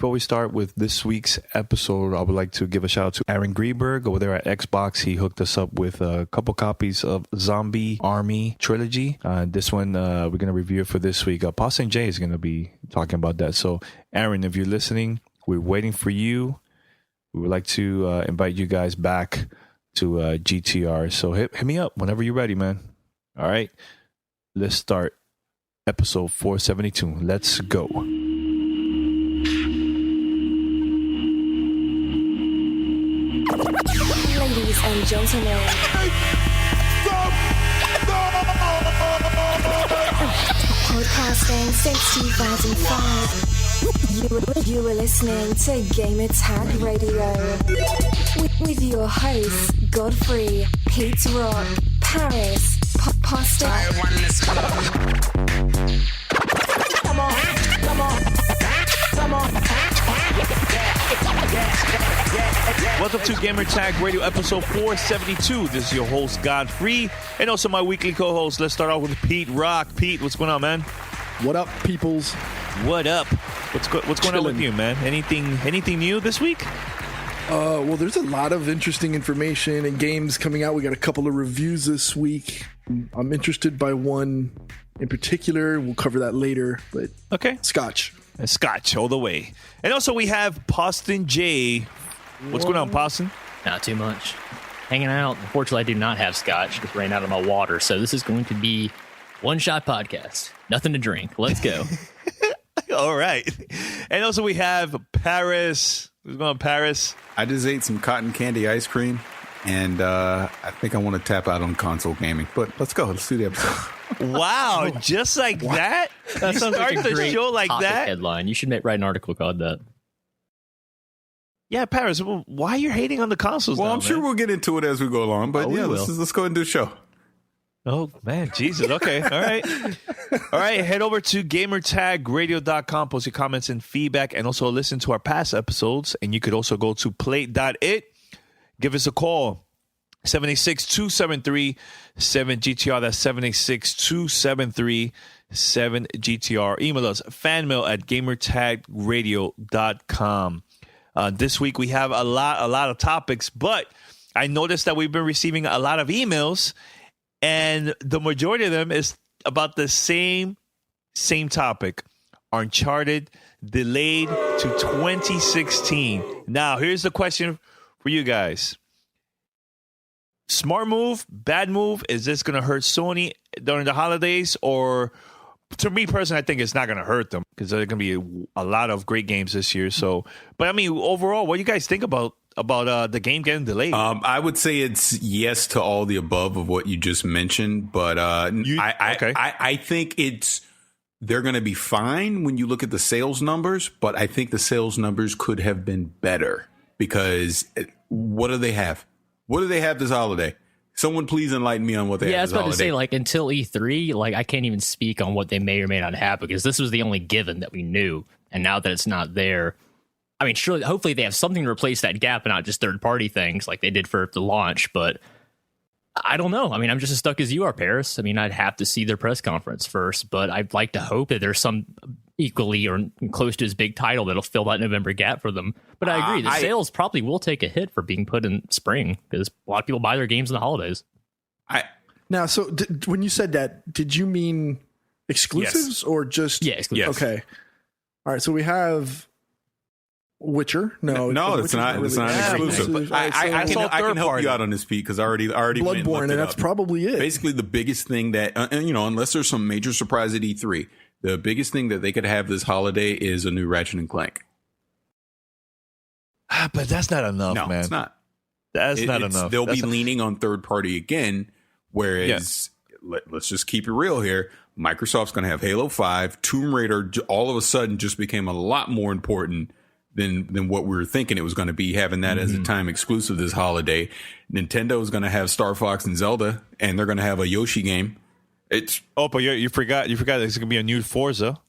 before we start with this week's episode, I would like to give a shout out to Aaron Greenberg over there at Xbox. He hooked us up with a couple copies of Zombie Army Trilogy. This one we're going to review it for this week. Pastor Jay is going to be talking about that. So, Aaron, if you're listening, we're waiting for you. We would like to invite you guys back to GTR. So hit me up whenever you're ready, man. All right, let's start episode 472. Let's go. Ladies and gentlemen, podcasting since 2005, you were listening to Gamertag Radio with your hosts Godfrey, Pete Rock, Paris, Pasta. Come on. Welcome to Gamertag Radio episode 472. This is your host Godfrey, and also my weekly co-host. Let's start off with Pete Rock. Pete, what's going on, man? What up, peoples? What up? What's going on with you, man? Anything new this week? Well, there's a lot of interesting information and games coming out. We got a couple of reviews this week. I'm interested by one in particular. We'll cover that later. But okay, Scotch all the way. And also we have Poston J. What's going on, Poston? Not too much. Hanging out. Unfortunately, I do not have Scotch. Just ran out of my water. So this is going to be one-shot podcast. Nothing to drink. Let's go. All right. And also we have Paris. What's going on, Paris? I just ate some cotton candy ice cream, and I think I want to tap out on console gaming. But let's go. Let's do the episode. Wow, just like that? That sounds like a great show like that? Headline. You should write an article called that. Yeah, Paris, why are you hating on the consoles? Well, now, I'm sure we'll get into it as we go along. But let's go ahead and do the show. Oh, man, Jesus. Okay, all right. All right, head over to gamertagradio.com, post your comments and feedback, and also listen to our past episodes. And you could also go to play.it. Give us a call, 786-273-7GTR. That's 786-273-7GTR. Email us, fanmail@gamertagradio.com. This week we have a lot of topics, but I noticed that we've been receiving a lot of emails, and the majority of them is about the same topic. Uncharted delayed to 2016. Now, here's the question for you guys. Smart move, bad move? Is this going to hurt Sony during the holidays? Or, to me personally, I think it's not going to hurt them because there are going to be a lot of great games this year. So, but I mean, overall, what do you guys think about the game getting delayed? I would say it's yes to all the above of what you just mentioned, but I think they're going to be fine when you look at the sales numbers, but I think the sales numbers could have been better because what do they have? What do they have this holiday? Someone please enlighten me on what they have this holiday. Yeah, I was about to say, like, until E3, like, I can't even speak on what they may or may not have because this was the only given that we knew, and now that it's not there, I mean, surely, hopefully they have something to replace that gap and not just third-party things like they did for the launch, but I don't know. I mean, I'm just as stuck as you are, Paris. I mean, I'd have to see their press conference first, but I'd like to hope that there's some equally or close to as big title that'll fill that November gap for them. But I agree, the sales probably will take a hit for being put in spring because a lot of people buy their games in the holidays. Now, so when you said that, did you mean exclusives or just... Yeah, exclusives. Okay. All right, so we have... Witcher? No, it's not. It's not exclusive. I can help you out on this, Pete, because I already Bloodborne, and that's probably it. Basically, the biggest thing that unless there's some major surprise at E3, the biggest thing that they could have this holiday is a new Ratchet and Clank. But that's not enough, man. No, it's not. That's not enough. They'll be leaning on third party again. Whereas, let's just keep it real here. Microsoft's going to have Halo 5. Tomb Raider all of a sudden just became a lot more important than what we were thinking it was going to be, having that as a time exclusive this holiday. Nintendo is going to have Star Fox and Zelda, and they're going to have a Yoshi game. But you forgot there's going to be a new Forza.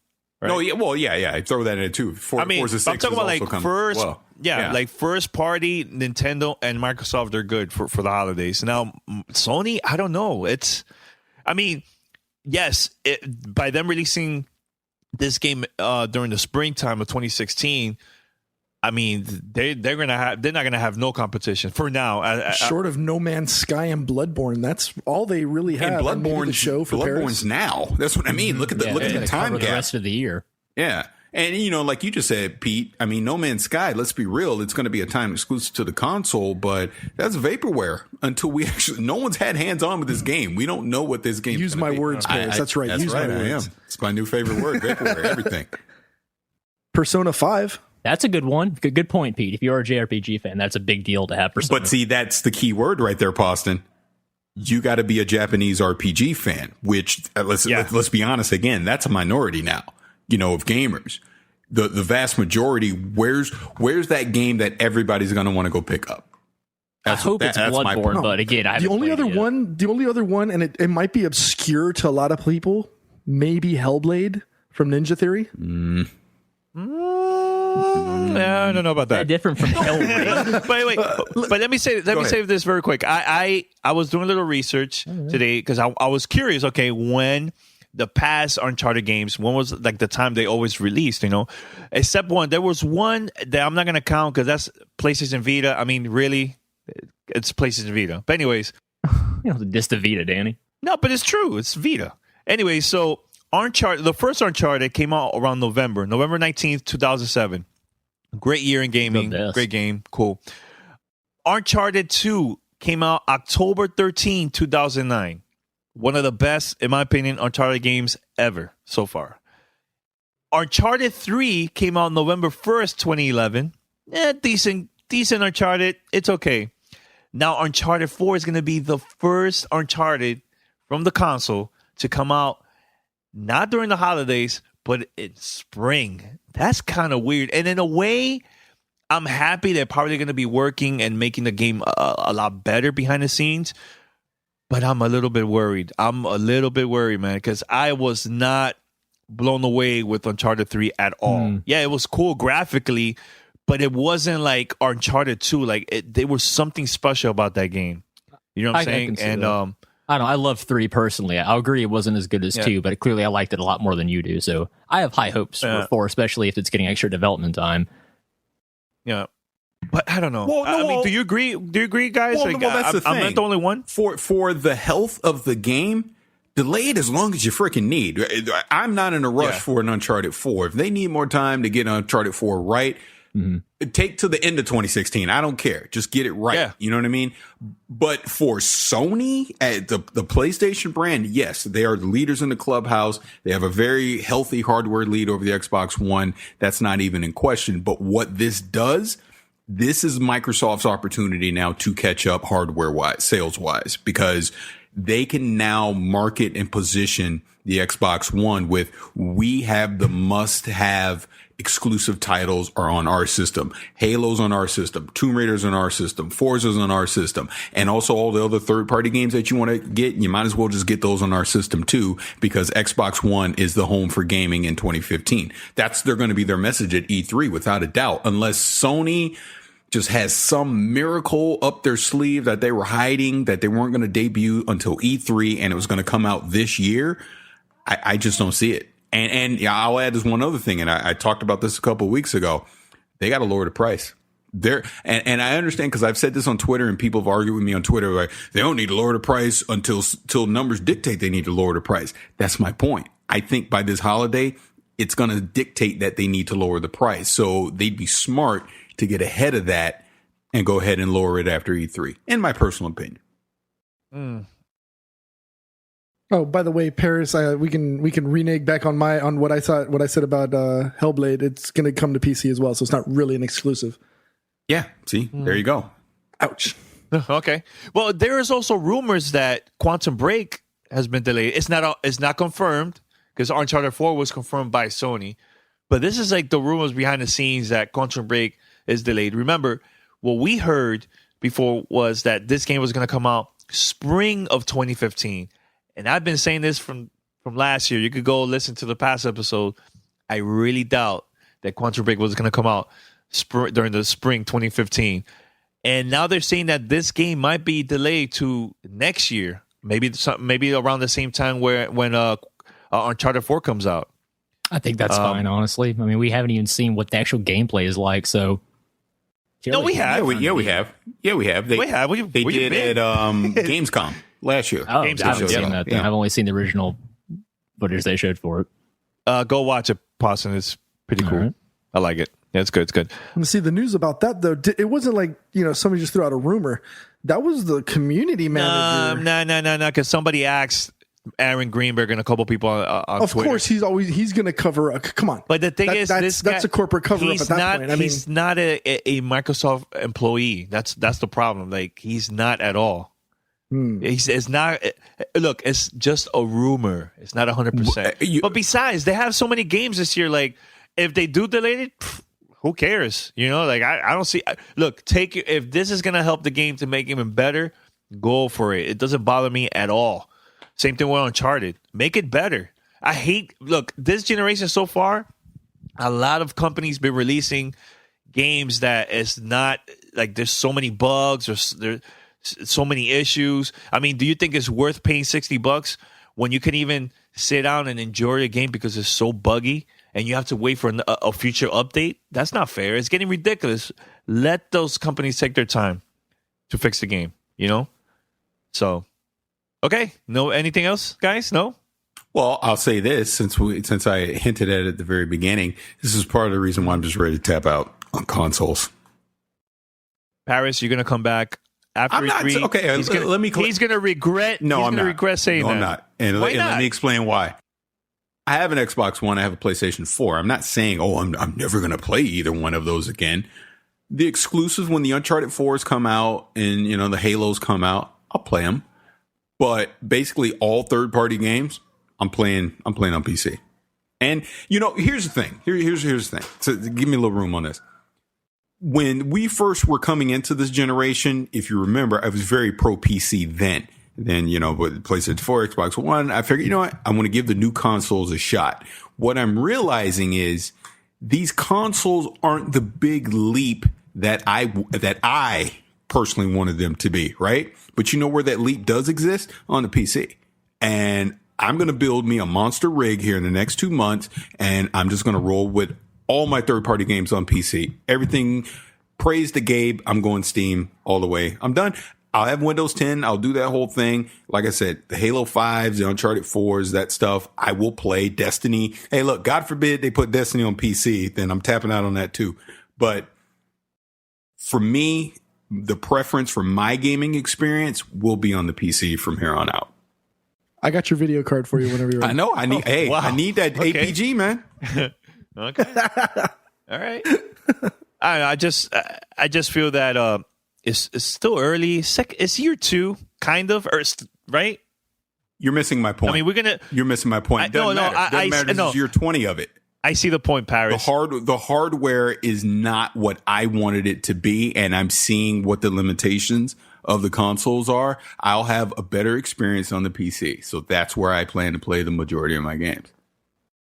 Right? No, I throw that in it too. Forza 6 I'm talking about like first, like first party Nintendo and Microsoft. They're good for the holidays. Now Sony, I don't know. By them releasing this game during the springtime of 2016. I mean, they're not gonna have no competition for now. Short of No Man's Sky and Bloodborne, that's all they really have. And Bloodborne's show for Bloodborne's Paris. now. That's what I mean. Look at the time gap. The rest of the year. Yeah. And, like you just said, Pete, I mean, No Man's Sky, let's be real, it's going to be a time exclusive to the console, but that's vaporware until no one's had hands-on with this game. We don't know what this game is. Use my words, Paris. That's right. Use my words. It's my new favorite word, vaporware, everything. Persona 5. That's a good one. Good point, Pete. If you're a JRPG fan, that's a big deal to have Persona. But see, that's the key word right there, Poston. You got to be a Japanese RPG fan, which, let's be honest, again, that's a minority now. Of gamers, the vast majority, where's that game that everybody's going to want to go pick up? I hope it's Bloodborne, but again, the only other one, and it might be obscure to a lot of people, maybe Hellblade from Ninja Theory. I don't know about that. Different from Hellblade. but let me say this very quick. I was doing a little research today because I was curious. Okay, when the past Uncharted games, when was like the time they always released, except one. There was one that I'm not going to count because that's PlayStation Vita. I mean, really, it's PlayStation Vita. But anyways. Diss the Vita, Danny. No, but it's true. It's Vita. Anyway, so the first Uncharted came out around November 19th, 2007. Great year in gaming. Great game. Cool. Uncharted 2 came out October 13, 2009. One of the best, in my opinion, Uncharted games ever so far. Uncharted 3 came out November 1st, 2011. Decent Uncharted. It's okay. Now Uncharted 4 is going to be the first Uncharted from the console to come out not during the holidays, but in spring. That's kind of weird. And in a way, I'm happy they're probably going to be working and making the game a lot better behind the scenes. But I'm a little bit worried. Man, because I was not blown away with Uncharted 3 at all. Yeah, it was cool graphically, but it wasn't like Uncharted 2. Like, there was something special about that game. You know what I'm saying? And I don't know. I love 3 personally. I'll agree it wasn't as good as 2, but clearly I liked it a lot more than you do. So I have high hopes for 4, especially if it's getting extra development time. Yeah. But I don't know. Well, do you agree? Do you agree, guys? Well, that's the thing. I'm not the only one. For the health of the game, delay it as long as you freaking need. I'm not in a rush for an Uncharted 4. If they need more time to get Uncharted 4 right, take to the end of 2016. I don't care. Just get it right. Yeah. You know what I mean? But for Sony, the PlayStation brand, yes, they are the leaders in the clubhouse. They have a very healthy hardware lead over the Xbox One. That's not even in question. But what this does, this is Microsoft's opportunity now to catch up hardware-wise, sales-wise, because they can now market and position the Xbox One with, we have the must-have exclusive titles are on our system. Halo's on our system. Tomb Raider's on our system. Forza's on our system. And also all the other third-party games that you want to get, you might as well just get those on our system too, because Xbox One is the home for gaming in 2015. They're going to be their message at E3 without a doubt, unless Sony just has some miracle up their sleeve that they were hiding, that they weren't going to debut until E3 and it was going to come out this year. I just don't see it. And yeah, I'll add this one other thing, and I talked about this a couple of weeks ago. They got to lower the price. And I understand, because I've said this on Twitter, and people have argued with me on Twitter, like, they don't need to lower the price until numbers dictate they need to lower the price. That's my point. I think by this holiday, it's going to dictate that they need to lower the price. So they'd be smart to get ahead of that and go ahead and lower it after E3, in my personal opinion. Oh, by the way, Paris, we can renege back on what I said about Hellblade. It's going to come to PC as well, so it's not really an exclusive. Yeah, see, there you go. Ouch. Okay. Well, there is also rumors that Quantum Break has been delayed. It's not confirmed, because Uncharted 4 was confirmed by Sony, but this is like the rumors behind the scenes that Quantum Break is delayed. Remember, what we heard before was that this game was going to come out spring of 2015. And I've been saying this from last year. You could go listen to the past episode. I really doubt that Quantum Break was going to come out during the spring 2015. And now they're saying that this game might be delayed to next year, maybe around the same time when Uncharted 4 comes out. I think that's fine, honestly. I mean, we haven't even seen what the actual gameplay is like, so No, we have. We have. They did at Gamescom last year. Oh, I haven't seen that. Yeah. I've only seen the original footage they showed for it. Go watch it, Poston. It's pretty cool. Right. I like it. Yeah, it's good. It's good. And see, the news about that though, it wasn't like somebody just threw out a rumor. That was the community manager. No. Because somebody asked Aaron Greenberg and a couple people on of Twitter. Course, he's going to cover. Come on. But the thing is, that's a corporate cover up at that point. He's not a Microsoft employee. That's the problem. Like, he's not at all. It's not. Look, it's just a rumor. It's not 100%. But besides, they have so many games this year. Like, if they do delay it, who cares? Like, I don't see. Look, if this is gonna help the game to make it even better, go for it. It doesn't bother me at all. Same thing with Uncharted. Make it better. Look, this generation so far, a lot of companies been releasing games that is not like, there's so many bugs or there's so many issues. I mean, do you think it's worth paying $60 when you can even sit down and enjoy a game because it's so buggy and you have to wait for a future update? That's not fair. It's getting ridiculous. Let those companies take their time to fix the game, So, okay. No, anything else, guys? No? Well, I'll say this, since I hinted at it at the very beginning, this is part of the reason why I'm just ready to tap out on consoles. Paris, you're going to come back after E3. Okay, he's going to regret. No, I'm not. Regret saying that. I'm not. And let me explain why. I have an Xbox One. I have a PlayStation 4. I'm not saying, I'm never going to play either one of those again. The exclusives, when the Uncharted 4s come out and the Halos come out, I'll play them. But basically, all third-party games, I'm playing on PC. And here's the thing. Here's the thing. So give me a little room on this. When we first were coming into this generation, if you remember, I was very pro PC then. Then, with PlayStation 4, Xbox One, I figured, I want to give the new consoles a shot. What I'm realizing is these consoles aren't the big leap that I personally wanted them to be, right? But where that leap does exist? On the PC. And I'm going to build me a monster rig here in the next 2 months, and I'm just going to roll with all my third-party games on PC. Everything, praise to Gabe. I'm going Steam all the way. I'm done. I'll have Windows 10. I'll do that whole thing. Like I said, the Halo 5s, the Uncharted 4s, that stuff, I will play. Destiny. Hey, look, God forbid they put Destiny on PC, then I'm tapping out on that too. But for me, the preference for my gaming experience will be on the PC from here on out. I got your video card for you whenever you're ready. I know. I need that APG, man. Okay. All right. I just feel that it's still early. It's year 2, kind of, right? You're missing my point. I mean, You're missing my point. Doesn't matter. This is year 20 of it. I see the point, Paris. The hardware is not what I wanted it to be, and I'm seeing what the limitations of the consoles are. I'll have a better experience on the PC, so that's where I plan to play the majority of my games.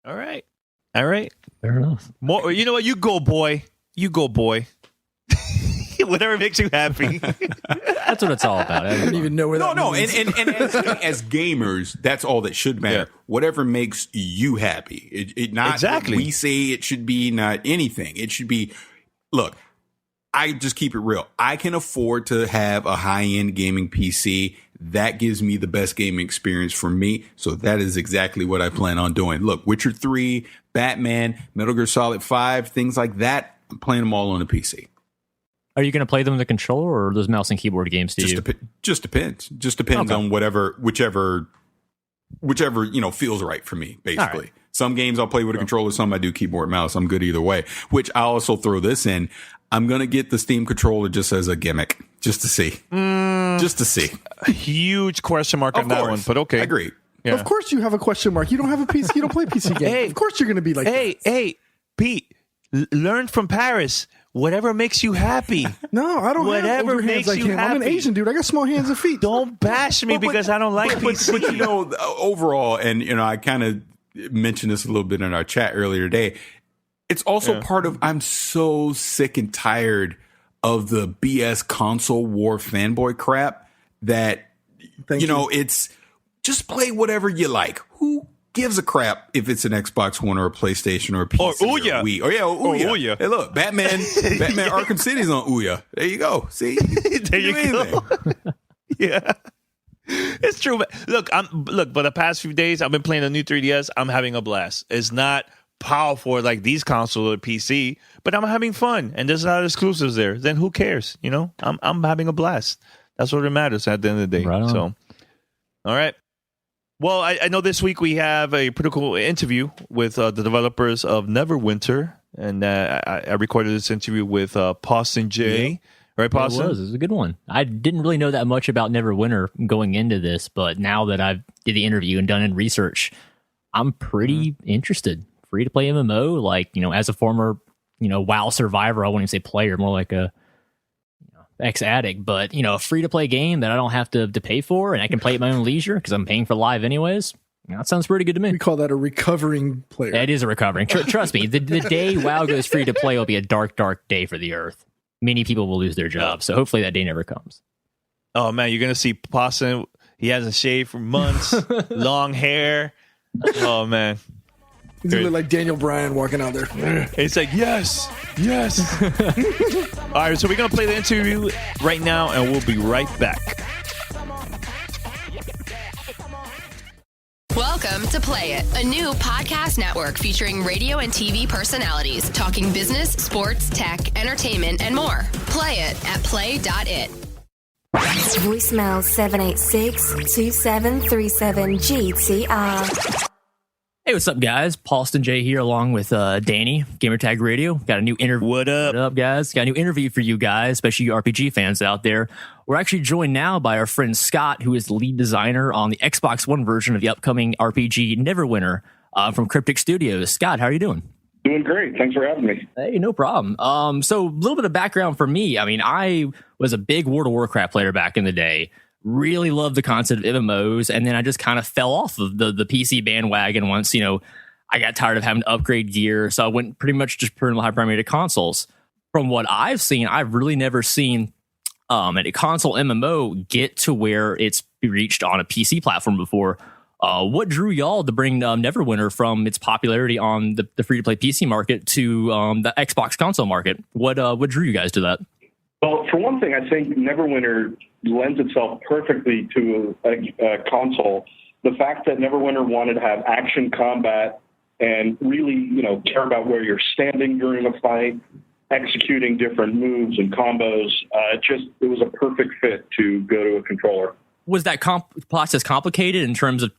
All right. Fair enough. More, you know what? You go, boy. Whatever makes you happy. That's what it's all about. I don't even know where that means. And as gamers, that's all that should matter. Yeah. Whatever makes you happy. It not exactly. We say it should be not anything. It should be, look, I just keep it real. I can afford to have a high-end gaming PC. That gives me the best gaming experience for me. So that is exactly what I plan on doing. Look, Witcher 3, Batman, Metal Gear Solid 5, things like that. I'm playing them all on the PC. Are you going to play them with the controller, or are those mouse and keyboard games to you? Just depends. Just depends on whichever feels right for me, basically. Right. Some games I'll play with a controller, some I do keyboard mouse. I'm good either way. Which I'll also throw this in. I'm going to get the Steam controller just as a gimmick, just to see. Just to see. A huge question mark on that one, but okay. I agree. Yeah. Of course you have a question mark. You don't have a PC. You don't play PC games. Hey, of course you're going to be like that. Hey, Pete, learn from Paris. Whatever makes you happy. No, I don't have older hands like him. I'm an Asian dude. I got small hands and feet. Don't bash me because I don't like PC. But overall, and I kind of mentioned this a little bit in our chat earlier today, it's also part of, I'm so sick and tired of the BS console war fanboy crap that, it's just play whatever you like. Who gives a crap if it's an Xbox One or a PlayStation or a PC or a Wii. Ouya. Hey, look, Batman Arkham City's on Ouya. There you go. See? There you go. Yeah. It's true. Look, for the past few days, I've been playing the new 3DS. I'm having a blast. It's not powerful like these consoles or PC, but I'm having fun, and there's a lot of exclusives there. Then who cares? You know, I'm having a blast. That's what it matters at the end of the day. Right. So, all right. Well, I know this week we have a pretty cool interview with the developers of Neverwinter, and I recorded this interview with Poston J. Yeah. Right, Poston? It was a good one. I didn't really know that much about Neverwinter going into this, but now that I've did the interview and done in research, I'm pretty interested. Free to play MMO, like, you know, as a former, you know, WoW survivor, I wouldn't even say player, more like a ex-addict, but, you know, a free to play game that I don't have to pay for, and I can play at my own leisure because I'm paying for live anyways. That sounds pretty good to me. We call that a recovering player. It is a recovering. Trust me, the day WoW goes free to play will be a dark, dark day for the earth. Many people will lose their jobs, so hopefully that day never comes. Oh man, you're gonna see Poston. He hasn't shaved for months, long hair. Oh man, he's gonna look like Daniel Bryan walking out there. It's like yes. All right, so we're gonna play the interview right now, and we'll be right back. Welcome to Play It, a new podcast network featuring radio and TV personalities talking business, sports, tech, entertainment, and more. Play it at play.it. Voicemail 786-2737-GTR. Hey, what's up, guys? Poston J here, along with Danny, Gamertag Radio. Got a new interview. What up, guys? Got a new interview for you guys, especially you RPG fans out there. We're actually joined now by our friend Scott, who is the lead designer on the Xbox One version of the upcoming RPG Neverwinter from Cryptic Studios. Scott, how are you doing? Doing great. Thanks for having me. Hey, no problem. So a little bit of background for me. I mean, I was a big World of Warcraft player back in the day. Really loved the concept of MMOs, and then I just kind of fell off of the PC bandwagon once, you know, I got tired of having to upgrade gear, so I went pretty much just primarily to consoles. From what I've seen, I've really never seen a console MMO get to where it's reached on a PC platform before. What drew y'all to bring Neverwinter from its popularity on the free-to-play PC market to the Xbox console market? What drew you guys to that? Well, for one thing, I think Neverwinter lends itself perfectly to a console. The fact that Neverwinter wanted to have action combat and really, you know, care about where you're standing during a fight, executing different moves and combos, it was a perfect fit to go to a controller. Was that process complicated in terms of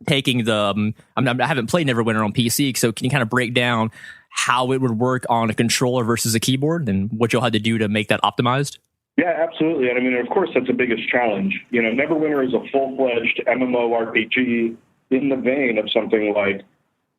taking the? I haven't played Neverwinter on PC, so can you kind of break down how it would work on a controller versus a keyboard, and what you'll have to do to make that optimized? Yeah, absolutely. And I mean, of course, that's the biggest challenge. You know, Neverwinter is a full-fledged MMORPG in the vein of something like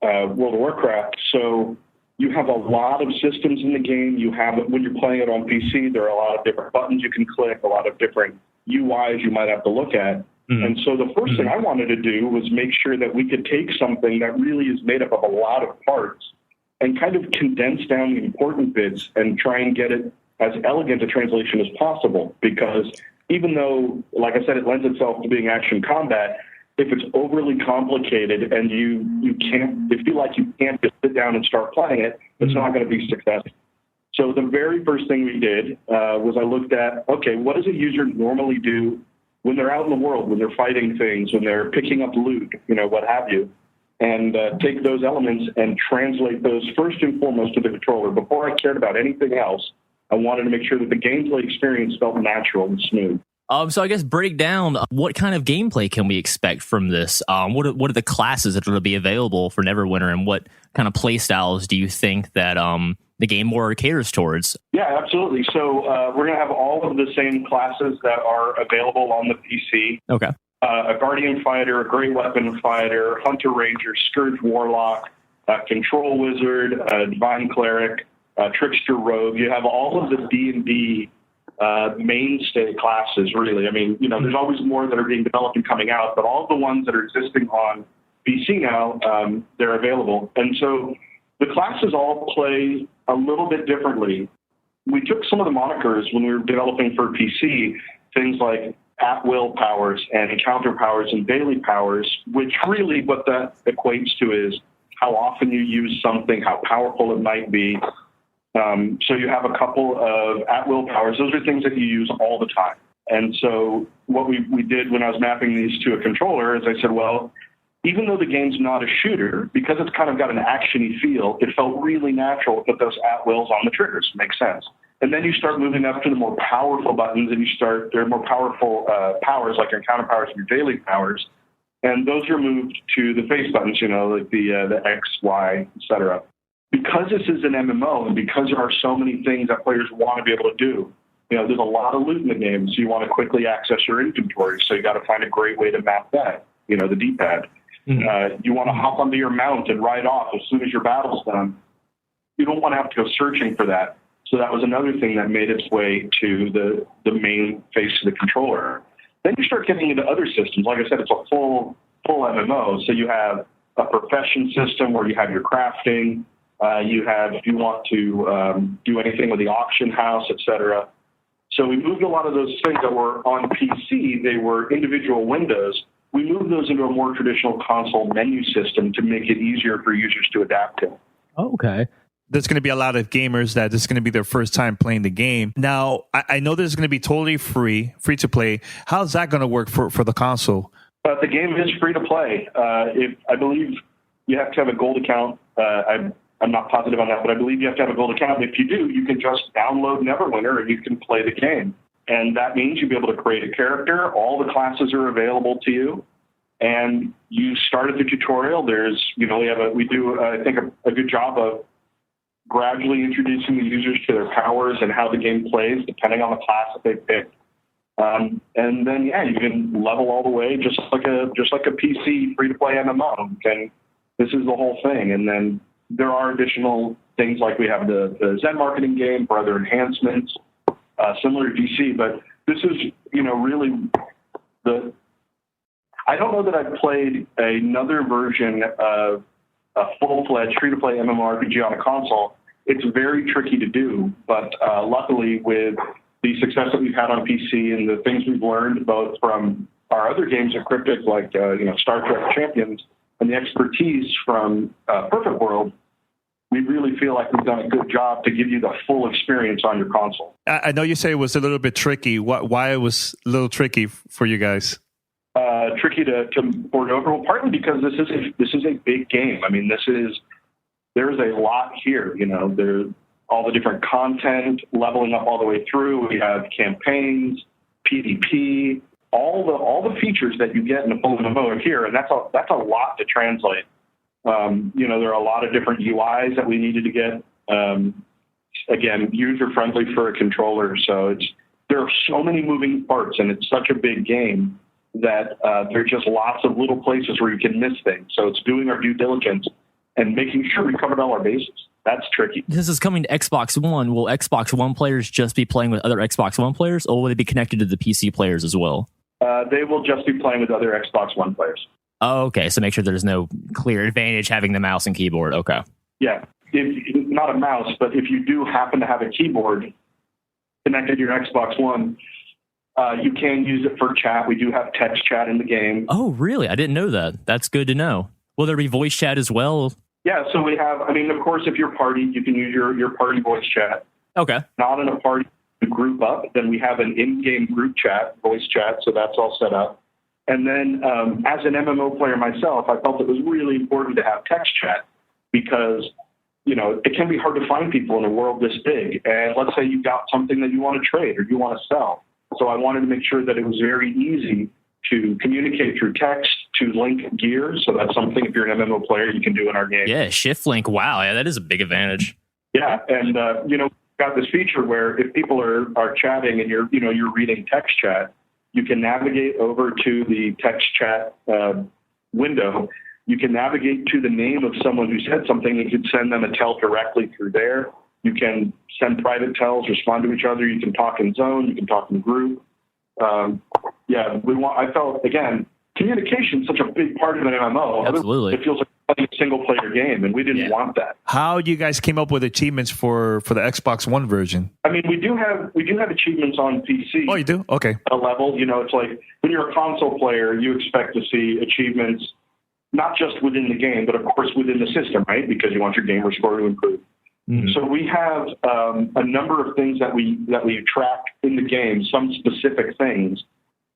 World of Warcraft. So you have a lot of systems in the game. You have, when you're playing it on PC, there are a lot of different buttons you can click, a lot of different UIs you might have to look at. Mm-hmm. And so the first thing I wanted to do was make sure that we could take something that really is made up of a lot of parts and kind of condense down the important bits and try and get it as elegant a translation as possible. Because even though, like I said, it lends itself to being action combat, if it's overly complicated and you feel like you can't just sit down and start playing it, it's not going to be successful. So the very first thing we did was I looked at, okay, what does a user normally do when they're out in the world, when they're fighting things, when they're picking up loot, you know, what have you, and take those elements and translate those first and foremost to the controller. Before I cared about anything else, I wanted to make sure that the gameplay experience felt natural and smooth. So I guess break down what kind of gameplay can we expect from this? What are the classes that are going to be available for Neverwinter, and what kind of play styles do you think that the game more caters towards? Yeah, absolutely. So we're going to have all of the same classes that are available on the PC. Okay. A Guardian Fighter, a Great Weapon Fighter, Hunter Ranger, Scourge Warlock, Control Wizard, Divine Cleric, Trickster Rogue. You have all of the D&D mainstay classes, really. I mean, you know, there's always more that are being developed and coming out, but all of the ones that are existing on PC now, they're available. And so the classes all play a little bit differently. We took some of the monikers when we were developing for PC, things like at-will powers and encounter powers and daily powers, which really what that equates to is how often you use something, how powerful it might be. So you have a couple of at-will powers. Those are things that you use all the time. And so what we did when I was mapping these to a controller is I said, well, even though the game's not a shooter, because it's kind of got an action-y feel, it felt really natural to put those at-wills on the triggers. Makes sense. And then you start moving up to the more powerful buttons, and there are more powerful powers, like your encounter powers and your daily powers. And those are moved to the face buttons, like the X, Y, etc. Because this is an MMO, and because there are so many things that players want to be able to do, there's a lot of loot in the game, so you want to quickly access your inventory, so you got to find a great way to map that, the D-pad. Mm-hmm. You want to hop onto your mount and ride off as soon as your battle's done. You don't want to have to go searching for that. So that was another thing that made its way to the main face of the controller. Then you start getting into other systems. Like I said, it's a full MMO. So you have a profession system where you have your crafting. You have, if you want to do anything with the auction house, etc. So we moved a lot of those things that were on PC. They were individual windows. We moved those into a more traditional console menu system to make it easier for users to adapt to. Oh, okay. There's going to be a lot of gamers that this is going to be their first time playing the game. Now, I know this is going to be totally free to play. How's that going to work for the console? The game is free to play. I believe you have to have a gold account. I'm not positive on that, but I believe you have to have a gold account. If you do, you can just download Neverwinter and you can play the game. And that means you'll be able to create a character. All the classes are available to you. And you start at the tutorial. We do, I think, a good job of gradually introducing the users to their powers and how the game plays, depending on the class that they pick. And then, you can level all the way, just like a PC free-to-play MMO. And this is the whole thing. And then there are additional things like we have the Zen marketing game for other enhancements, similar to DC. But this is, really I don't know that I've played another version of a full-fledged free-to-play MMORPG on a console. It's very tricky to do, but luckily with the success that we've had on PC and the things we've learned both from our other games at Cryptic, like Star Trek Champions, and the expertise from Perfect World, we really feel like we've done a good job to give you the full experience on your console. I know you say it was a little bit tricky. Why it was a little tricky for you guys? Tricky to port over, well, partly because this is a big game. I mean, there's a lot here. There's all the different content, leveling up all the way through. We have campaigns, PvP, all the features that you get in a full MMO are here, and that's a lot to translate. There are a lot of different UIs that we needed to get. Again, user friendly for a controller. So there are so many moving parts, and it's such a big game that there are just lots of little places where you can miss things. So it's doing our due diligence and making sure we covered all our bases. That's tricky. This is coming to Xbox One. Will Xbox One players just be playing with other Xbox One players, or will they be connected to the PC players as well? They will just be playing with other Xbox One players. Oh, okay. So make sure there's no clear advantage having the mouse and keyboard. Okay. Yeah. Not a mouse, but if you do happen to have a keyboard connected to your Xbox One, you can use it for chat. We do have text chat in the game. Oh, really? I didn't know that. That's good to know. Will there be voice chat as well? Yeah, so we have, of course, if you're party, you can use your party voice chat. Okay. Not in a party group up, then we have an in-game group chat, voice chat, so that's all set up. And then as an MMO player myself, I felt it was really important to have text chat because, it can be hard to find people in a world this big. And let's say you've got something that you want to trade or you want to sell. So I wanted to make sure that it was very easy to communicate through text, to link gear. So that's something, if you're an MMO player, you can do in our game. Yeah, shift link. Wow, yeah, that is a big advantage. Yeah, and we've got this feature where if people are chatting and you're reading text chat, you can navigate over to the text chat window. You can navigate to the name of someone who said something. You can send them a tell directly through there. You can send private tells, respond to each other. You can talk in zone. You can talk in group. I felt, again, communication is such a big part of an MMO. Absolutely. It feels like playing a single player game, and we didn't want that. How you guys came up with achievements for the Xbox One version? I mean, we do have achievements on PC. Oh, you do? Okay. A level, it's like when you're a console player, you expect to see achievements not just within the game, but of course within the system, right? Because you want your gamer score to improve. Mm-hmm. So we have a number of things that we track in the game, some specific things,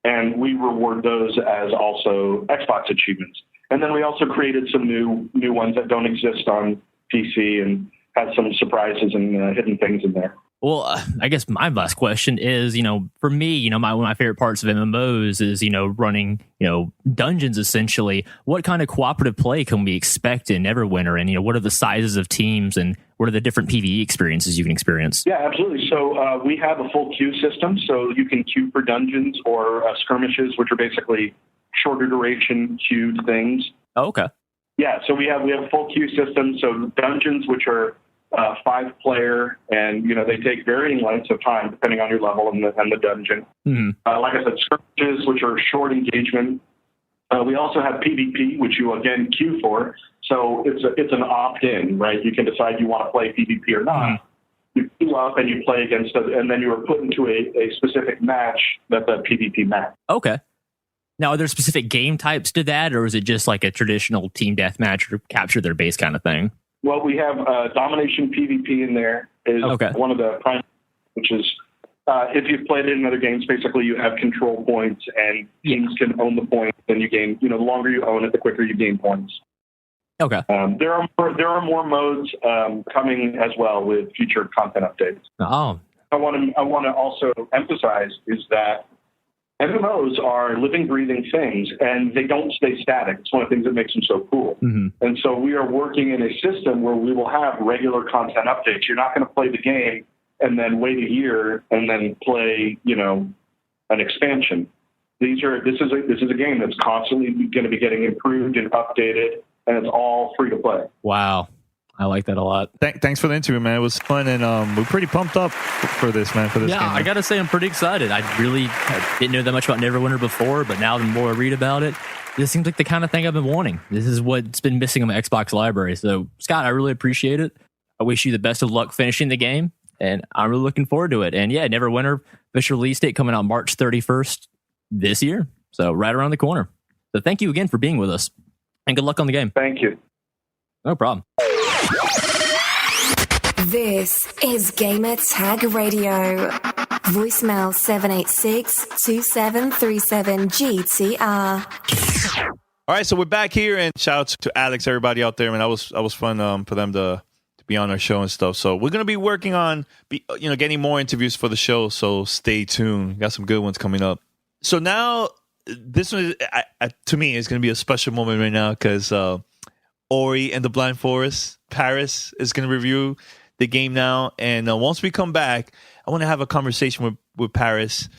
and we reward those as also Xbox achievements. And then we also created some new ones that don't exist on PC and had some surprises and hidden things in there. Well, I guess my last question is, for me, one of my favorite parts of MMOs is, running, dungeons essentially. What kind of cooperative play can we expect in Neverwinter? And, what are the sizes of teams and what are the different PvE experiences you can experience? Yeah, absolutely. So we have a full queue system. So you can queue for dungeons or skirmishes, which are basically shorter duration queued things. Oh, okay. Yeah, so we have a full queue system. So dungeons, which are 5-player, and they take varying lengths of time depending on your level and the dungeon. Mm-hmm. Like I said, skirmishes, which are short engagement. We also have PvP, which you again queue for. So it's an opt-in, right? You can decide you want to play PvP or not. Mm-hmm. You queue up and you play against it, and then you are put into a specific match that's a PvP match. Okay. Now, are there specific game types to that, or is it just like a traditional team deathmatch or capture their base kind of thing? Well, we have domination PvP in there is one of the prime, which is if you've played it in other games, basically you have control points and teams can own the points, and you gain. The longer you own it, the quicker you gain points. Okay. There are more modes coming as well with future content updates. Oh. I want to also emphasize is that MMOs are living, breathing things, and they don't stay static. It's one of the things that makes them so cool. Mm-hmm. And so we are working in a system where we will have regular content updates. You're not going to play the game and then wait a year and then play, an expansion. This is a game that's constantly going to be getting improved and updated, and it's all free to play. Wow. I like that a lot. Thanks for the interview, man. It was fun, and we're pretty pumped up for this, man. For this game, I gotta say, I'm pretty excited. I didn't know that much about Neverwinter before, but now the more I read about it, this seems like the kind of thing I've been wanting. This is what's been missing in my Xbox library. So, Scott, I really appreciate it. I wish you the best of luck finishing the game, and I'm really looking forward to it. And yeah, Neverwinter official release date coming out March 31st this year, so right around the corner. So, thank you again for being with us, and good luck on the game. Thank you. No problem. This is Gamertag Radio. Voicemail 786-2737-GTR. All right, so we're back here, and shout out to Alex, everybody out there, man. That was fun for them to be on our show and stuff. So we're gonna be working on getting more interviews for the show. So stay tuned. Got some good ones coming up. So now this one to me is gonna be a special moment right now because Ori and the Blind Forest, Paris is gonna review the game now, and once we come back, I want to have a conversation with Paris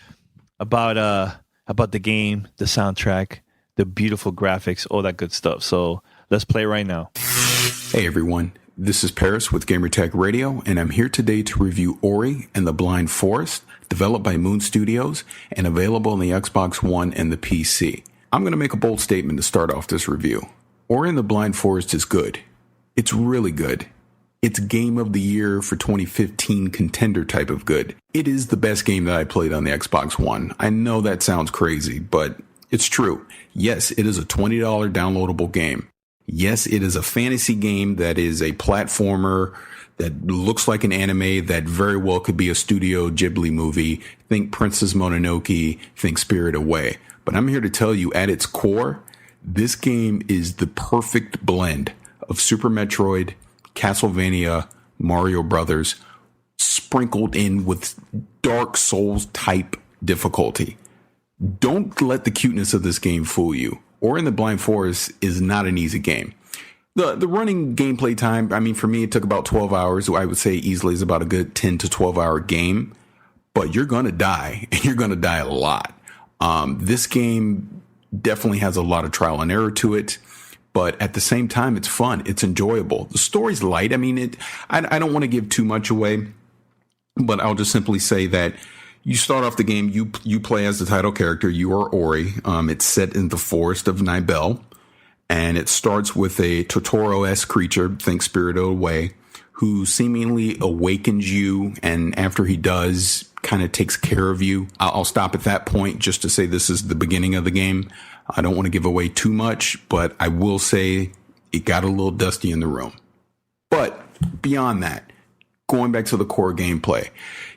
about the game, the soundtrack, the beautiful graphics, all that good stuff. So let's play right now. Hey everyone, this is Paris with Gamertag Radio, and I'm here today to review Ori and the Blind Forest, developed by Moon Studios and available on the Xbox One and the PC. I'm going to make a bold statement to start off this review. Ori and the Blind Forest is good. It's really good. It's game of the year for 2015 contender type of good. It is the best game that I played on the Xbox One. I know that sounds crazy, but it's true. Yes, it is a $20 downloadable game. Yes, it is a fantasy game that is a platformer that looks like an anime that very well could be a Studio Ghibli movie. Think Princess Mononoke, think Spirit Away. But I'm here to tell you, at its core, this game is the perfect blend of Super Metroid, Castlevania, Mario Brothers, sprinkled in with Dark Souls type difficulty. Don't let the cuteness of this game fool you. Ori and the Blind Forest is not an easy game. The running gameplay time, I mean, for me, it took about 12 hours. I would say easily is about a good 10 to 12 hour game. But you're going to die, and you're going to die a lot. This game definitely has a lot of trial and error to it. But at the same time, it's fun. It's enjoyable. The story's light. I mean, I don't want to give too much away, but I'll just simply say that you start off the game, you play as the title character. You are Ori. It's set in the forest of Nibel. And it starts with a Totoro-esque creature, think Spirited Away, who seemingly awakens you, and after he does, kind of takes care of you. I'll stop at that point just to say this is the beginning of the game. I don't want to give away too much, but I will say it got a little dusty in the room. But beyond that, going back to the core gameplay,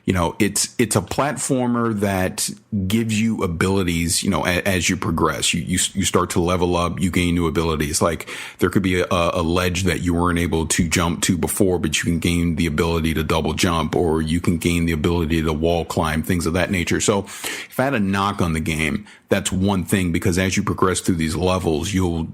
you know, it's a platformer that gives you abilities, you know, as you progress. You start to level up, you gain new abilities. Like there could be a ledge that you weren't able to jump to before, but you can gain the ability to double jump, or you can gain the ability to wall climb, things of that nature. So if I had a knock on the game, that's one thing, because as you progress through these levels, you'll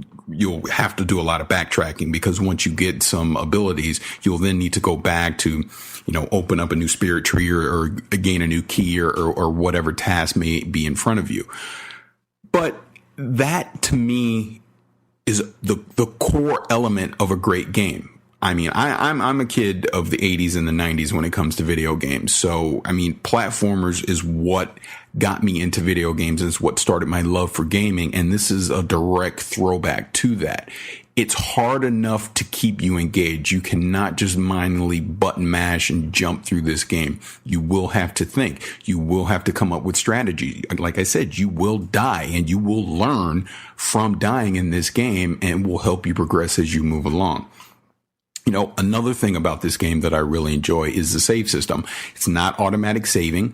have to do a lot of backtracking, because once you get some abilities, you'll then need to go back to, you know, open up a new spirit tree or gain a new key or whatever task may be in front of you. But that to me is the core element of a great game. I mean, I'm a kid of the 80s and the 90s when it comes to video games. So, I mean, platformers is what got me into video games, and it's what started my love for gaming. And this is a direct throwback to that. It's hard enough to keep you engaged. You cannot just mindlessly button mash and jump through this game. You will have to think. You will have to come up with strategy. Like I said, you will die, and you will learn from dying in this game, and will help you progress as you move along. You know, another thing about this game that I really enjoy is the save system. It's not automatic saving.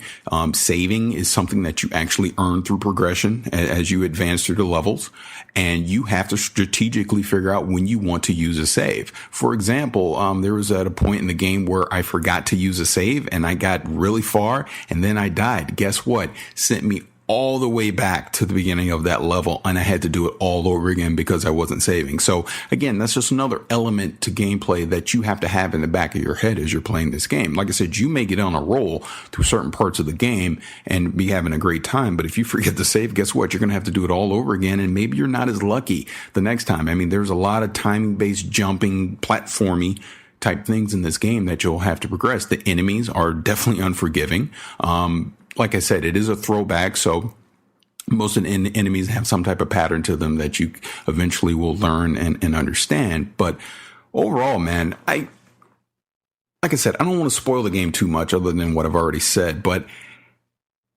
Saving is something that you actually earn through progression as you advance through the levels, and you have to strategically figure out when you want to use a save. For example, there was at a point in the game where I forgot to use a save, and I got really far, and then I died. Guess what? Sent me all the way back to the beginning of that level, and I had to do it all over again because I wasn't saving. So again, that's just another element to gameplay that you have to have in the back of your head as you're playing this game. Like I said, you may get on a roll through certain parts of the game and be having a great time, but if you forget to save, guess what? You're going to have to do it all over again, and maybe you're not as lucky the next time. I mean, there's a lot of timing-based jumping, platformy type things in this game that you'll have to progress. The enemies are definitely unforgiving. Like I said, it is a throwback, so most of the enemies have some type of pattern to them that you eventually will learn and understand. But overall, man, like I said, I don't want to spoil the game too much other than what I've already said, but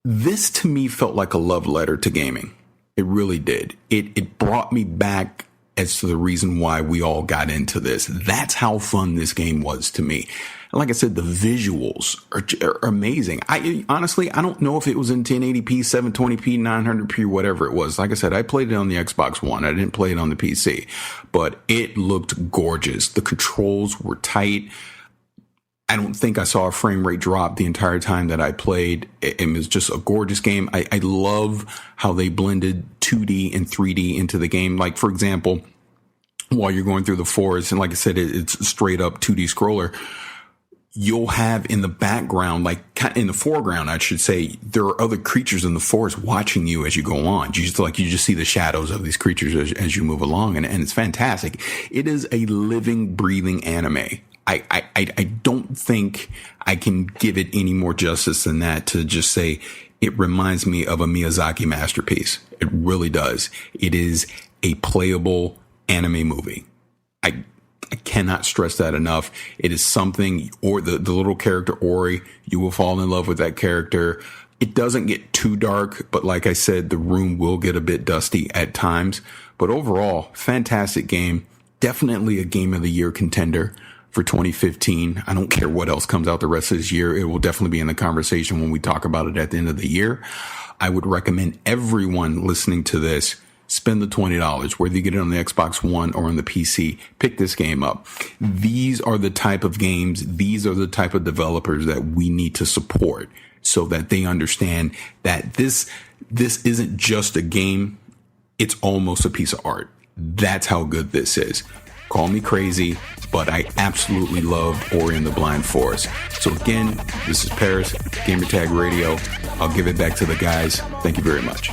this to me felt like a love letter to gaming. It really did. It brought me back as to the reason why we all got into this. That's how fun this game was to me. And like I said, the visuals are amazing. Honestly, I don't know if it was in 1080p, 720p, 900p, whatever it was. Like I said, I played it on the Xbox One. I didn't play it on the PC, but it looked gorgeous. The controls were tight. I don't think I saw a frame rate drop the entire time that I played. It was just a gorgeous game. I love how they blended 2D and 3D into the game. Like, for example, while you're going through the forest, and like I said, it's straight up 2D scroller, you'll have in the background, like in the foreground, I should say, there are other creatures in the forest watching you as you go on. You just see the shadows of these creatures as you move along, and it's fantastic. It is a living, breathing anime. I don't think I can give it any more justice than that to just say it reminds me of a Miyazaki masterpiece. It really does. It is a playable anime movie. I cannot stress that enough. It is something, or the little character Ori, you will fall in love with that character. It doesn't get too dark, but like I said, the room will get a bit dusty at times. But overall, fantastic game. Definitely a Game of the Year contender for 2015. I don't care what else comes out the rest of this year. It will definitely be in the conversation when we talk about it at the end of the year. I would recommend everyone listening to this spend the $20, whether you get it on the Xbox One or on the PC. Pick this game up. These are the type of games, these are the type of developers that we need to support so that they understand that this isn't just a game, it's almost a piece of art. That's how good this is. Call me crazy, but I absolutely loved Ori and the Blind Forest. So again, this is Paris, Gamertag Radio. I'll give it back to the guys. Thank you very much.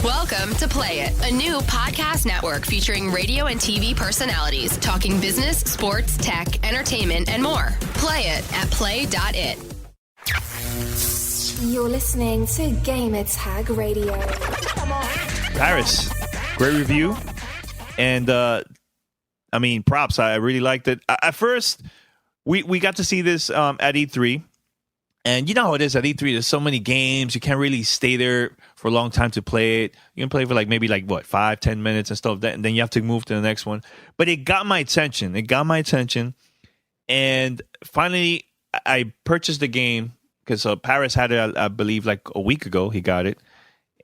Welcome to Play It, a new podcast network featuring radio and TV personalities talking business, sports, tech, entertainment, and more. Play it at play.it. You're listening to Gamertag Radio. Paris, great review. And I mean, props. I really liked it. At first, we got to see this at E3. And you know how it is at E3. There's so many games. You can't really stay there for a long time to play it. You can play for maybe 5-10 minutes and stuff. And then you have to move to the next one. But it got my attention. And finally, I purchased the game because Paris had it, I believe, a week ago. He got it.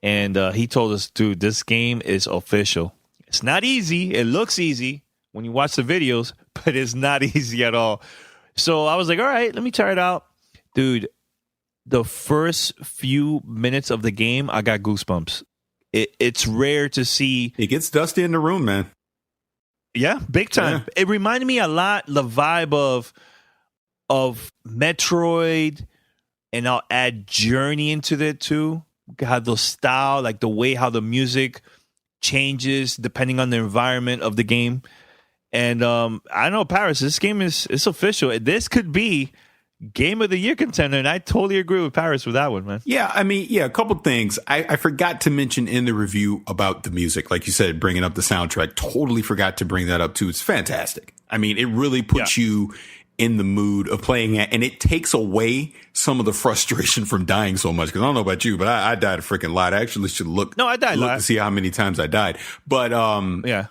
And he told us, dude, this game is official. It's not easy. It looks easy when you watch the videos, but it's not easy at all. So I was like, all right, let me try it out. Dude, the first few minutes of the game, I got goosebumps. It's rare to see. It gets dusty in the room, man. Yeah, big time. Yeah. It reminded me a lot the vibe of Metroid, and I'll add Journey into it too. How the style, the way how the music changes depending on the environment of the game. And I know, Paris, this game it's official. This could be Game of the Year contender, and I totally agree with Paris with that one, man. Yeah, I mean, a couple things. I forgot to mention in the review about the music. Like you said, bringing up the soundtrack. Totally forgot to bring that up, too. It's fantastic. I mean, it really puts you in the mood of playing it, and it takes away some of the frustration from dying so much. Because I don't know about you, but I died a freaking lot. I actually should look to see how many times I died. But yeah.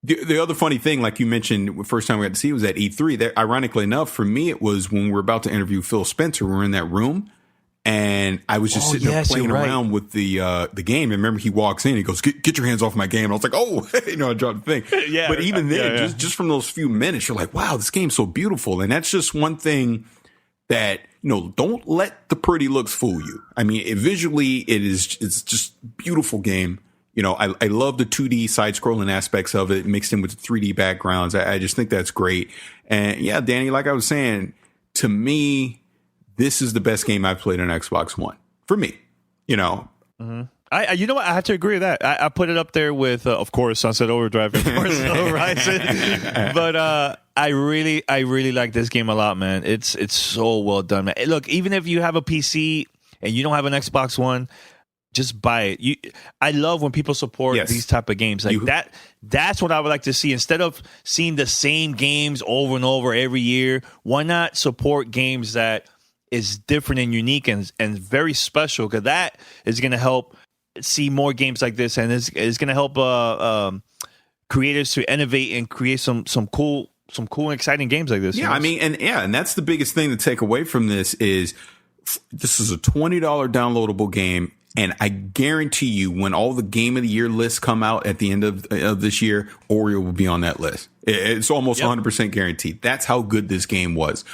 The other funny thing, like you mentioned, the first time we got to see it was at E3. That, ironically enough, for me, it was when we were about to interview Phil Spencer. We were in that room, and I was just sitting there playing around with the game. And remember, he walks in, he goes, "Get your hands off my game." And I was like, "Oh," I dropped the thing. Yeah. But even then, just from those few minutes, you're like, "Wow, this game's so beautiful." And that's just one thing that, don't let the pretty looks fool you. I mean, visually, it's just a beautiful game. I love the 2D side-scrolling aspects of it mixed in with the 3D backgrounds. I just think that's great. And yeah, Danny, like I was saying, to me, this is the best game I've played on Xbox One. For me, Mm-hmm. You know what? I have to agree with that. I put it up there with, of course, Sunset Overdrive and Forza Horizon. But I really like this game a lot, man. It's so well done, man. Look, even if you have a PC and you don't have an Xbox One, just buy it. I love when people support these type of games like that. That's what I would like to see. Instead of seeing the same games over and over every year, why not support games that is different and unique and very special? Because that is going to help see more games like this, and it's going to help creators to innovate and create some cool and exciting games like this. Yeah, I mean, and that's the biggest thing to take away from this is this is a $20 downloadable game. And I guarantee you, when all the Game of the Year lists come out at the end of this year, Ori will be on that list. It's almost 100% guaranteed. That's how good this game was.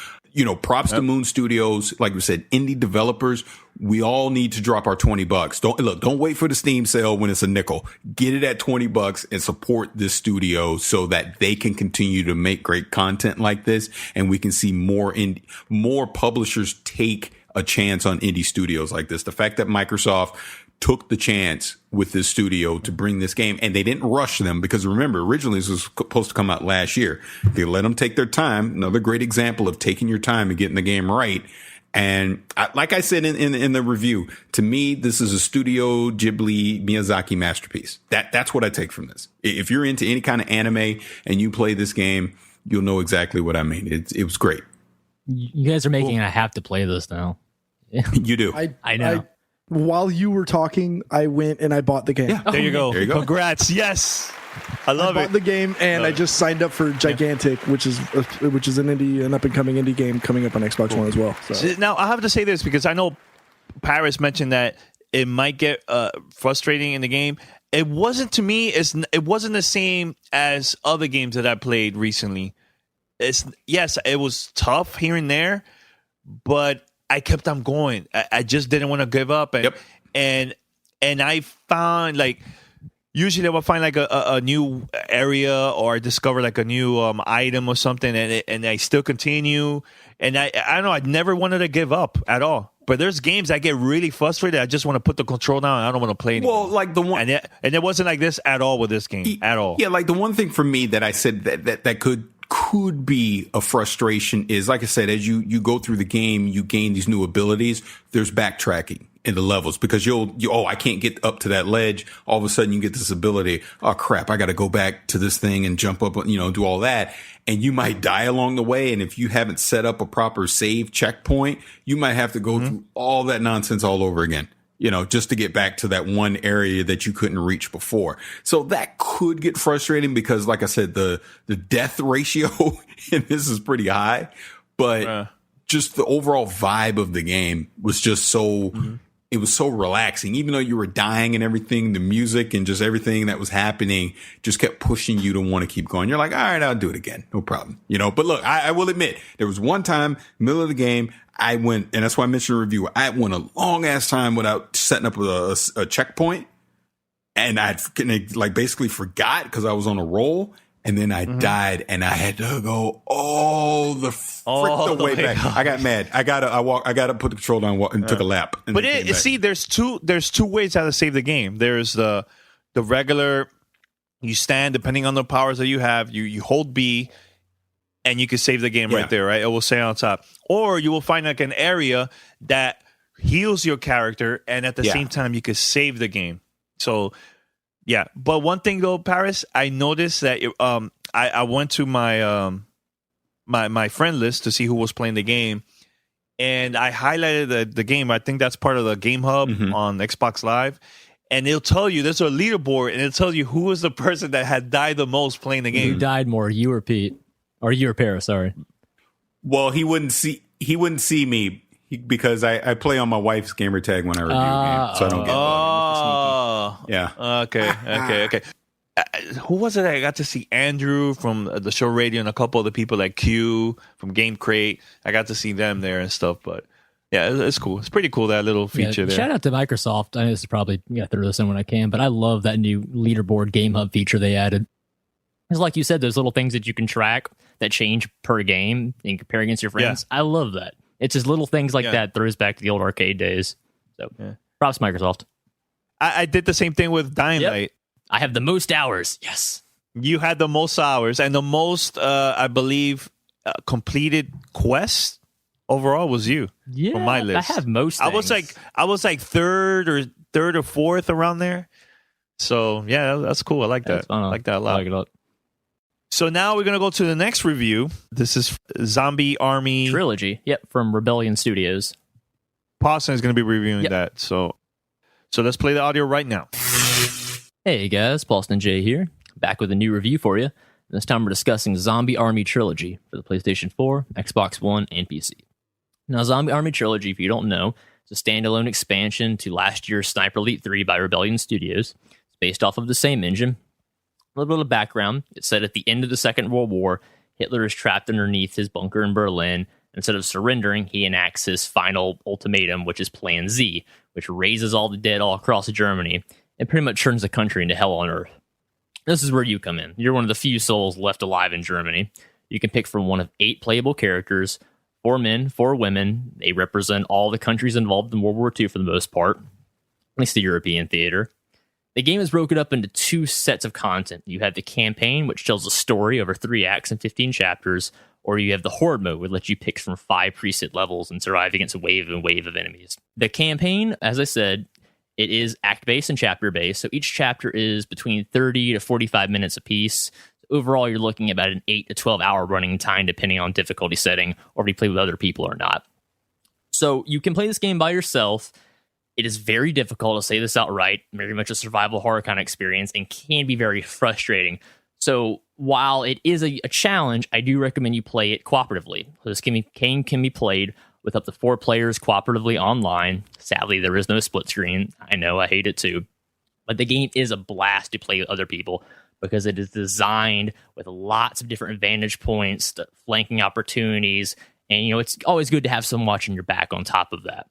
Props to Moon Studios. Like we said, indie developers, we all need to drop our $20. Don't wait for the Steam sale when it's a nickel. Get it at $20 and support this studio so that they can continue to make great content like this. And we can see more publishers take a chance on indie studios like this. The fact that Microsoft took the chance with this studio to bring this game, and they didn't rush them, because remember, originally this was supposed to come out last year. They let them take their time. Another great example of taking your time and getting the game right. And like I said in the review, to me, this is a Studio Ghibli Miyazaki masterpiece. That's what I take from this. If you're into any kind of anime and you play this game, you'll know exactly what I mean. It was great. You guys are making I have to play this now. You do. I know. While you were talking, I went and I bought the game. Yeah, there you go. Congrats. Yes. I bought the game, and I just signed up for Gigantic, which is an up and coming indie game coming up on Xbox One as well. So. Now I have to say this because I know Paris mentioned that it might get frustrating in the game. It wasn't to me. It wasn't the same as other games that I played recently. It was tough here and there, but I kept on going. I just didn't want to give up, and I found usually I would find a new area, or I discover a new item or something, and I still continue. And I don't know. I never wanted to give up at all. But there's games I get really frustrated. I just want to put the control down. I don't want to play anymore. Well, like the one, and it wasn't like this at all with this game at all. Yeah, like the one thing for me that I said that could be a frustration is, like I said, as you go through the game, you gain these new abilities. There's backtracking. in the levels, because I can't get up to that ledge. All of a sudden you get this ability. Oh crap. I got to go back to this thing and jump up, do all that. And you might die along the way. And if you haven't set up a proper save checkpoint, you might have to go through all that nonsense all over again, just to get back to that one area that you couldn't reach before. So that could get frustrating because, like I said, the death ratio in this is pretty high, but just the overall vibe of the game was just so, it was so relaxing. Even though you were dying and everything, the music and just everything that was happening just kept pushing you to want to keep going. You're like, all right, I'll do it again. No problem. But look, I will admit there was one time, middle of the game, I went, and that's why I mentioned in the review, I went a long ass time without setting up a checkpoint. And I basically forgot because I was on a roll. And then I died, and I had to go all the way back. God. I got mad. I gotta put the control down and took a lap. But there's two ways how to save the game. There's the regular. You stand, depending on the powers that you have. You hold B, and you can save the game right there. Right, it will say on top. Or you will find like an area that heals your character, and at the same time you can save the game. So. Yeah, but one thing though, Paris, I noticed that I went to my my friend list to see who was playing the game, and I highlighted the game. I think that's part of the Game Hub on Xbox Live, and it'll tell you there's a leaderboard, and it'll tell you who was the person that had died the most playing the game. Who died more, you or Pete, or you or Paris? Sorry. Well, he wouldn't see me. Because I play on my wife's Gamertag when I review a game, so I don't get yeah. Okay. Who was it? I got to see Andrew from the show radio and a couple of the people like Q from Game Crate. I got to see them there and stuff. But yeah, it's cool. It's pretty cool, that little feature there. Shout out to Microsoft. I know this is probably throw this in when I can, but I love that new leaderboard Game Hub feature they added. It's like you said, those little things that you can track that change per game and compare against your friends. Yeah. I love that. It's just little things like that throws back to the old arcade days. So, props Microsoft. I did the same thing with Dying Light. I have the most hours. Yes. You had the most hours, and the most, I believe, completed quest overall was you. Yeah, on my list. I have most things. I was like third or fourth around there. So, yeah, that's cool. I like that. I like that a lot. I like it a lot. So now we're going to go to the next review. This is Zombie Army Trilogy. Yep, from Rebellion Studios. Pawson is going to be reviewing that. So let's play the audio right now. Hey guys, Paulson J here. Back with a new review for you. This time we're discussing Zombie Army Trilogy for the PlayStation 4, Xbox One, and PC. Now, Zombie Army Trilogy, if you don't know, is a standalone expansion to last year's Sniper Elite 3 by Rebellion Studios. It's based off of the same engine. A little bit of background. It's set at the end of the Second World War. Hitler is trapped underneath his bunker in Berlin. Instead of surrendering, he enacts his final ultimatum, which is Plan Z, which raises all the dead all across Germany and pretty much turns the country into hell on earth. This is where you come in. You're one of the few souls left alive in Germany. You can pick from one of 8 playable characters, 4 men, 4 women. They represent all the countries involved in World War II for the most part, at least the European theater. The game is broken up into 2 sets of content. You have the campaign, which tells a story over 3 acts and 15 chapters, or you have the horde mode, which lets you pick from 5 preset levels and survive against a wave and wave of enemies. The campaign, as I said, it is act-based and chapter-based, so each chapter is between 30 to 45 minutes apiece. Overall, you're looking at about an 8 to 12 hour running time, depending on difficulty setting, or if you play with other people or not. So you can play this game by yourself. It is very difficult to say this outright, very much a survival horror kind of experience, and can be very frustrating. So while it is a challenge, I do recommend you play it cooperatively. This game can be played with up to 4 players cooperatively online. Sadly, there is no split screen. I know, I hate it too. But the game is a blast to play with other people because it is designed with lots of different vantage points, flanking opportunities, and it's always good to have someone watching your back on top of that.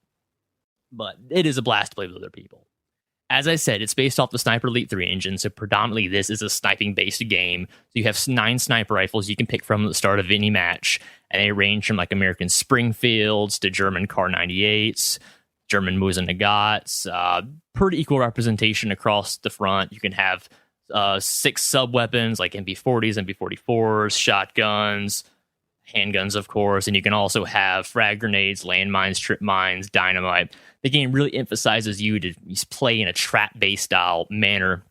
But it is a blast to play with other people. As I said, it's based off the Sniper Elite 3 engine, so predominantly this is a sniping-based game. So you have 9 sniper rifles you can pick from at the start of any match, and they range from like American Springfields to German Kar 98s, German Mosin Nagats, pretty equal representation across the front. You can have 6 sub-weapons like MP40s, MP44s, shotguns, handguns, of course, and you can also have frag grenades, landmines, trip mines, dynamite. The game really emphasizes you to play in a trap-based style manner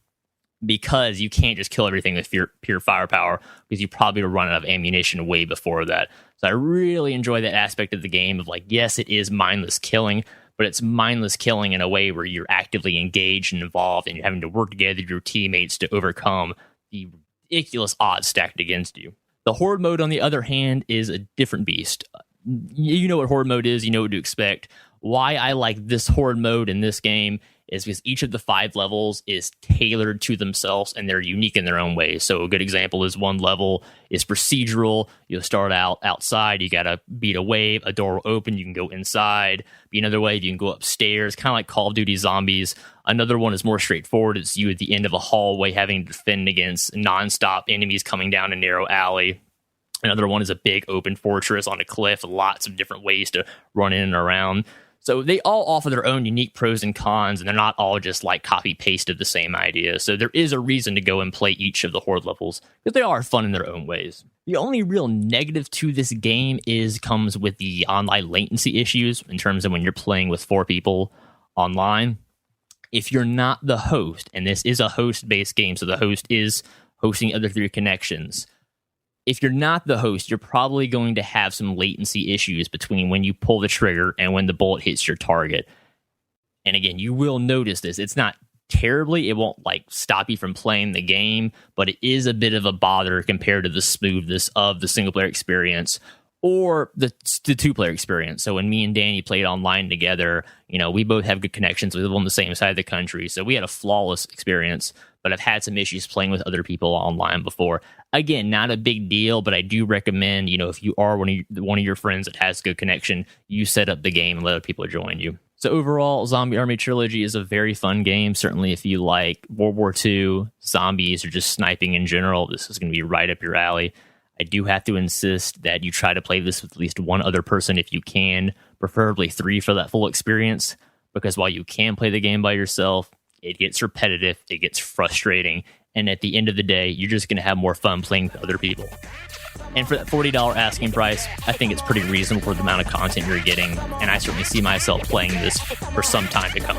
because you can't just kill everything with pure firepower because you probably will run out of ammunition way before that. So I really enjoy that aspect of the game of like, yes, it is mindless killing, but it's mindless killing in a way where you're actively engaged and involved and you're having to work together with your teammates to overcome the ridiculous odds stacked against you. The Horde mode, on the other hand, is a different beast. You know what Horde mode is, you know what to expect. Why I like this Horde mode in this game is because each of the 5 levels is tailored to themselves and they're unique in their own ways. So a good example is one level is procedural. You'll start out outside. You got to beat a wave. A door will open. You can go inside. Beat another wave. You can go upstairs, kind of like Call of Duty Zombies. Another one is more straightforward. It's you at the end of a hallway having to defend against nonstop enemies coming down a narrow alley. Another one is a big open fortress on a cliff. Lots of different ways to run in and around. So they all offer their own unique pros and cons, and they're not all just like copy-paste of the same idea. So there is a reason to go and play each of the Horde levels, because they are fun in their own ways. The only real negative to this game comes with the online latency issues in terms of when you're playing with 4 people online. If you're not the host, and this is a host-based game, so the host is hosting other 3 connections. If you're not the host, you're probably going to have some latency issues between when you pull the trigger and when the bullet hits your target. And again, you will notice this. It's not terribly, it won't like stop you from playing the game, but it is a bit of a bother compared to the smoothness of the single player experience or the 2-player experience. So when me and Danny played online together, you know, we both have good connections. We live on the same side of the country, so we had a flawless experience. But I've had some issues playing with other people online before. Again, not a big deal, but I do recommend, you know, if you are one of your friends that has good connection, you set up the game and let other people join you. So overall, Zombie Army Trilogy is a very fun game. Certainly if you like World War II, zombies, or just sniping in general, this is going to be right up your alley. I do have to insist that you try to play this with at least one other person if you can, preferably 3 for that full experience, because while you can play the game by yourself, it gets repetitive, it gets frustrating, and at the end of the day, you're just going to have more fun playing with other people. And for that $40 asking price, I think it's pretty reasonable for the amount of content you're getting, and I certainly see myself playing this for some time to come.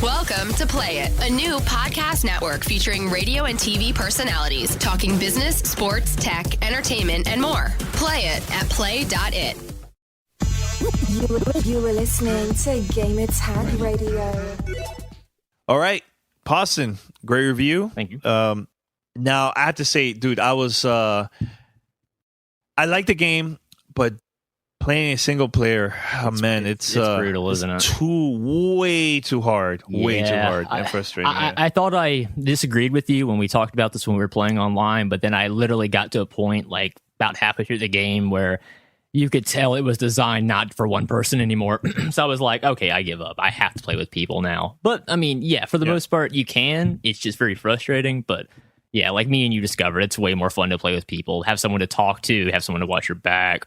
Welcome to Play It, a new podcast network featuring radio and TV personalities talking business, sports, tech, entertainment, and more. Play it at play.it. You were listening to Gamertag Radio. All right, Poston, great review. Thank you. Now I have to say, dude, I like the game, but playing a single player, it's brutal, isn't it? Way too hard and frustrating. I thought I disagreed with you when we talked about this when we were playing online, but then I literally got to a point like about halfway through the game where you could tell it was designed not for one person anymore. So I was like, okay, I give up. I have to play with people now. But I mean, yeah, for the most part, you can. It's just very frustrating. But yeah, like me and you discovered, it's way more fun to play with people. Have someone to talk to, have someone to watch your back,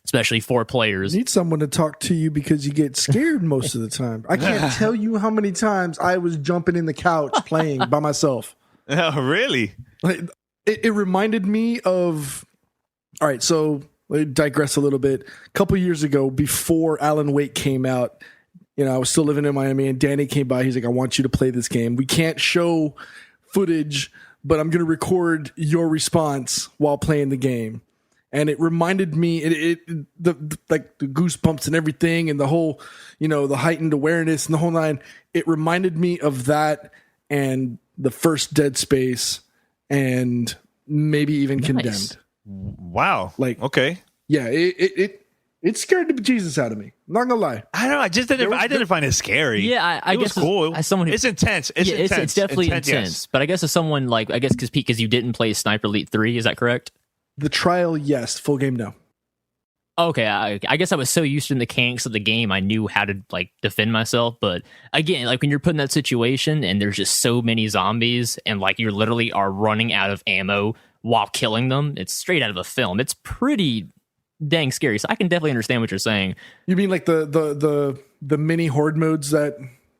especially 4 players. You need someone to talk to you because you get scared most of the time. I can't tell you how many times I was jumping in the couch playing by myself. Oh, really? Like, it reminded me of... All right, so... Let me digress a little bit. A couple years ago, before Alan Wake came out, you know, I was still living in Miami, and Danny came by. He's like, I want you to play this game. We can't show footage, but I'm going to record your response while playing the game. And it reminded me, the goosebumps and everything, and the whole, you know, the heightened awareness and the whole 9. It reminded me of that and the first Dead Space, and maybe even Condemned. Wow. Like, okay. Yeah, it scared the bejesus out of me. I'm not gonna lie. I don't know. I didn't find it scary. Yeah, I guess it was cool. As someone who, it's intense. It's definitely intense. Yes. But I guess as someone like, because you didn't play Sniper Elite 3, is that correct? The trial, yes. Full game, no. Okay, I guess I was so used to the mechanics of the game, I knew how to like defend myself. But again, like when you're put in that situation and there's just so many zombies and like you literally are running out of ammo while killing them, it's straight out of a film. It's pretty dang scary. So I can definitely understand what you're saying. You mean like the mini horde modes that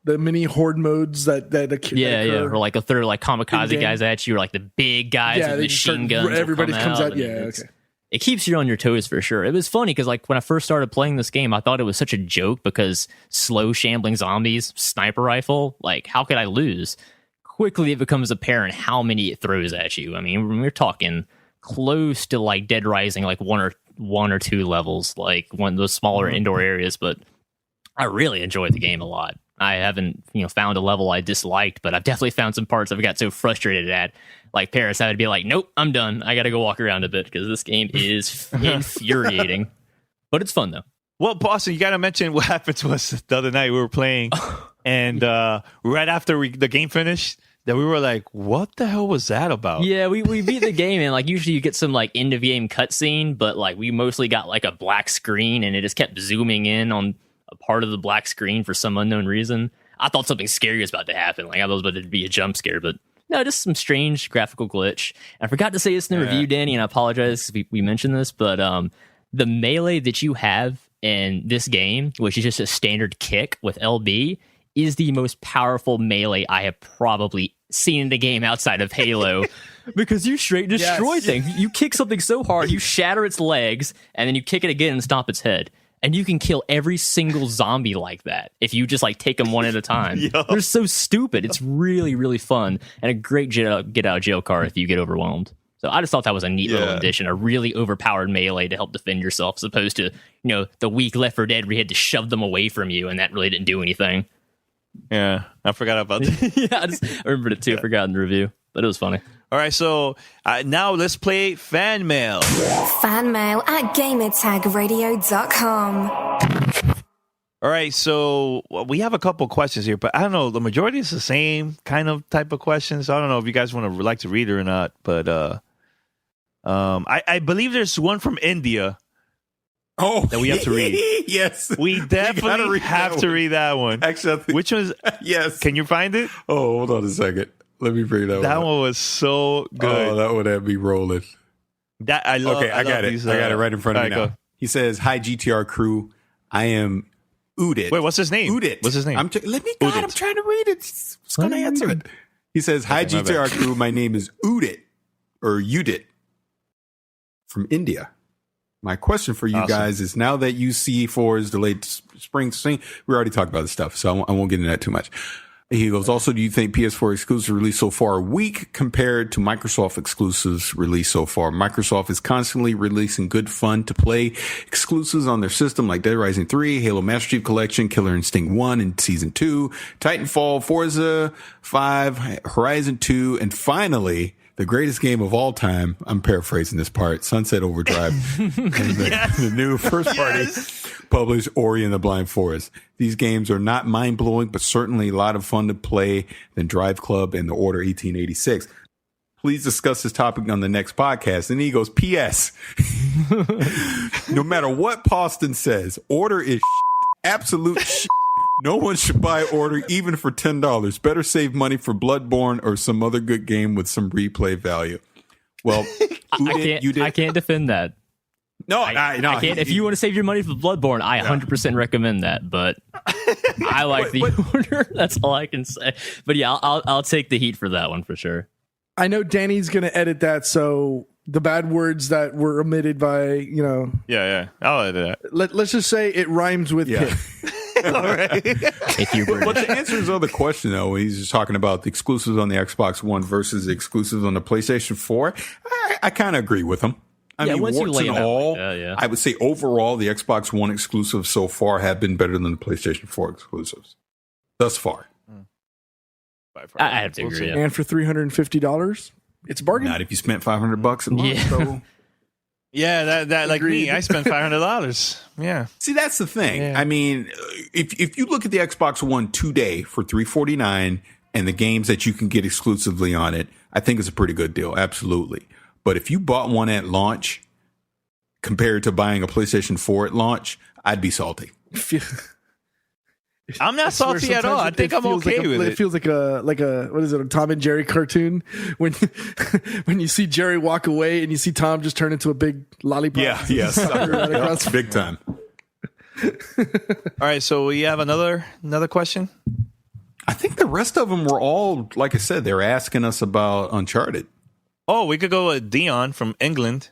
the mini horde modes that yeah, or like a third like kamikaze in-game guys at you, or like the big guys with machine guns. Everybody comes out. Yeah, okay. It keeps you on your toes for sure. It was funny because like when I first started playing this game, I thought it was such a joke because slow shambling zombies, sniper rifle, like how could I lose? Quickly it becomes apparent how many it throws at you. I mean, we're talking close to like Dead Rising, like one or two levels, like one of those smaller indoor areas. But I really enjoyed the game a lot. I haven't, found a level I disliked, but I've definitely found some parts I've got so frustrated at. Like Paris, I would be like, nope, I'm done. I got to go walk around a bit because this game is infuriating. But it's fun, though. Well, Boston, you got to mention what happened to us the other night. We were playing, and right after the game finished, that we were like, what the hell was that about? Yeah, we beat the game, and like usually you get some like end-of-game cutscene, but like we mostly got like a black screen, and it just kept zooming in on a part of the black screen for some unknown reason. I thought something scary was about to happen. Like I was about to be a jump scare, but no, just some strange graphical glitch. I forgot to say this in the review, Danny, and I apologize if we mentioned this, but the melee that you have in this game, which is just a standard kick with LB, is the most powerful melee I have probably seen in the game outside of Halo. Because you straight destroy things. You kick something so hard, you shatter its legs, and then you kick it again and stomp its head. And you can kill every single zombie like that if you just like take them one at a time. They're so stupid. It's really, really fun and a great get out of jail card if you get overwhelmed. So I just thought that was a neat little addition, a really overpowered melee to help defend yourself, as opposed to the weak Left 4 Dead where you had to shove them away from you, and that really didn't do anything. Yeah, I forgot about that. I remembered it too. I forgot in the review, but it was funny. All right, so now let's play fan mail. Fan mail at gamertagradio.com. All right, so we have a couple questions here, but I don't know. The majority is the same kind of type of questions. I don't know if you guys want to like to read it or not, but I believe there's one from India. Oh, that we have to read. Yes, we definitely have to read that one. Actually, which one's? Yes, can you find it? Oh, hold on a second. Let me bring that one. That one was so good. Oh, that one had me rolling. That I love. Okay, I got it. I got it right in front of me now. Go. He says, "Hi GTR crew, I am Udit." Wait, what's his name? Udit. What's his name? Let me. God, I'm trying to read it. It's going to answer it. He says, "Hi GTR crew, my name is Udit or Udit from India. My question for you guys is: now that UC4 is delayed spring, we already talked about this stuff, so I won't get into that too much." He goes, also, do you think PS4 exclusives released so far are weak compared to Microsoft exclusives released so far? Microsoft is constantly releasing good fun to play exclusives on their system like Dead Rising 3, Halo Master Chief Collection, Killer Instinct 1 and Season 2, Titanfall, Forza 5, Horizon 2, and finally, the greatest game of all time, I'm paraphrasing this part, Sunset Overdrive, and the new first-party published Ori and the Blind Forest. These games are not mind-blowing, but certainly a lot of fun to play than Drive Club and The Order 1886. Please discuss this topic on the next podcast. And he goes, P.S. No matter what Poston says, Order is absolute shit. No one should buy Order even for $10. Better save money for Bloodborne or some other good game with some replay value. Well, I can't defend that. No, I can't. If you want to save your money for Bloodborne, I 100% recommend that. But I like the Order. That's all I can say. But yeah, I'll take the heat for that one for sure. I know Danny's going to edit that, so the bad words that were omitted by Yeah, I'll edit that. Let's just say it rhymes with pit. All right. But to answer his other question, though, he's just talking about the exclusives on the Xbox One versus the exclusives on the PlayStation 4. I kind of agree with him. I mean, once you lay and all, I would say overall, the Xbox One exclusives so far have been better than the PlayStation 4 exclusives thus far. I have to agree. And for $350, it's a bargain. Not if you spent $500 a month. So. Yeah, that like me, I spent $500. Yeah. See, that's the thing. Yeah. I mean, if you look at the Xbox One today for $349 and the games that you can get exclusively on it, I think it's a pretty good deal. Absolutely. But if you bought one at launch compared to buying a PlayStation 4 at launch, I'd be salty. I'm not salty at all. I think I'm okay with it. It feels like a what is it, a Tom and Jerry cartoon when you see Jerry walk away and you see Tom just turn into a big lollipop. Yeah, yes. Right big time. All right, so we have another question. I think the rest of them were all, like I said, they're asking us about Uncharted. Oh, we could go with Dion from England.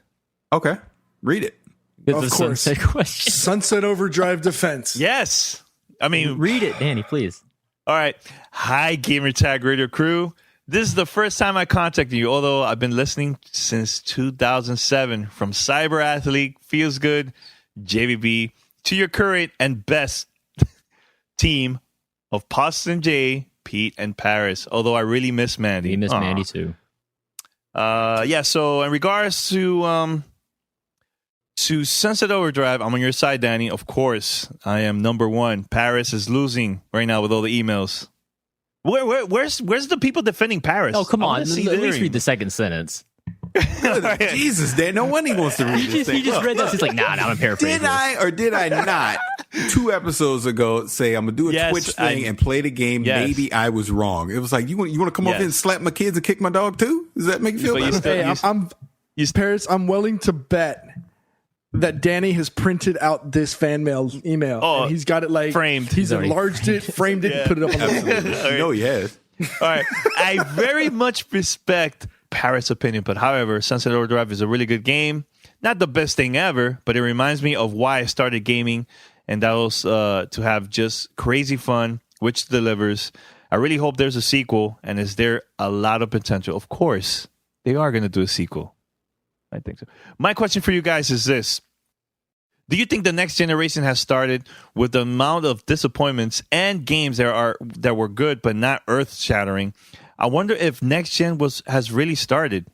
Okay, read it. It's Of a course. sunset question. Sunset Overdrive Defense. Yes. I mean, Read it, Danny, please. all right. Hi, Gamertag Radio crew. This is the first time I contacted you, although I've been listening since 2007. From Cyber Athlete, Feels Good, JVB, to your current and best team of Poston J, Pete, and Paris. Although I really miss Mandy. We miss Mandy too. Yeah, so in regards to Sunset Overdrive, I'm on your side, Danny. Of course, I am number one. Paris is losing right now with all the emails. Where's the people defending Paris? Oh, come I on. wanna At see least read the second sentence. Jesus, Dan, no one wants to read He this thing. just read this. He's like, nah, I'm going to paraphrase Did I or did I not 2 episodes ago say I'm gonna do a Yes, Twitch thing and play the game? Yes. Maybe I was wrong. It was like you want to come over here and slap my kids and kick my dog too? Does that make you feel But you better? still- Hey, Paris, I'm willing to bet that Danny has printed out this fan mail email. Oh, and he's got it like framed. He's Sorry. enlarged it, framed it, and put it up on the wall. You know he has. All right. I very much respect Paris' opinion, but however, Sunset Overdrive is a really good game. Not the best thing ever, but it reminds me of why I started gaming, and that was to have just crazy fun, which delivers. I really hope there's a sequel, and is there a lot of potential? Of course, they are going to do a sequel. I think so. My question for you guys is this. Do you think the next generation has started with the amount of disappointments and games that were good but not earth-shattering? I wonder if next gen has really started.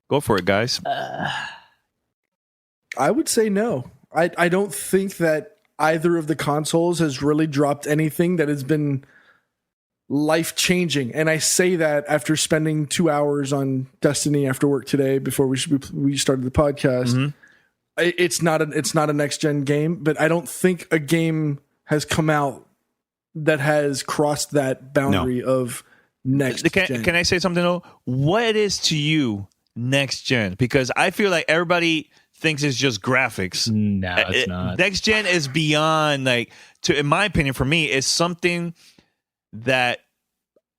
Go for it, guys. I would say no. I don't think that either of the consoles has really dropped anything that has been life-changing. And I say that after spending 2 hours on Destiny after work today before we started the podcast. Mm-hmm. It's not a next-gen game, but I don't think a game has come out that has crossed that boundary of next gen. Can I say something, though? What is to you next gen? Because I feel like everybody thinks it's just graphics. No, it's not. Next gen is beyond, in my opinion, for me, is something that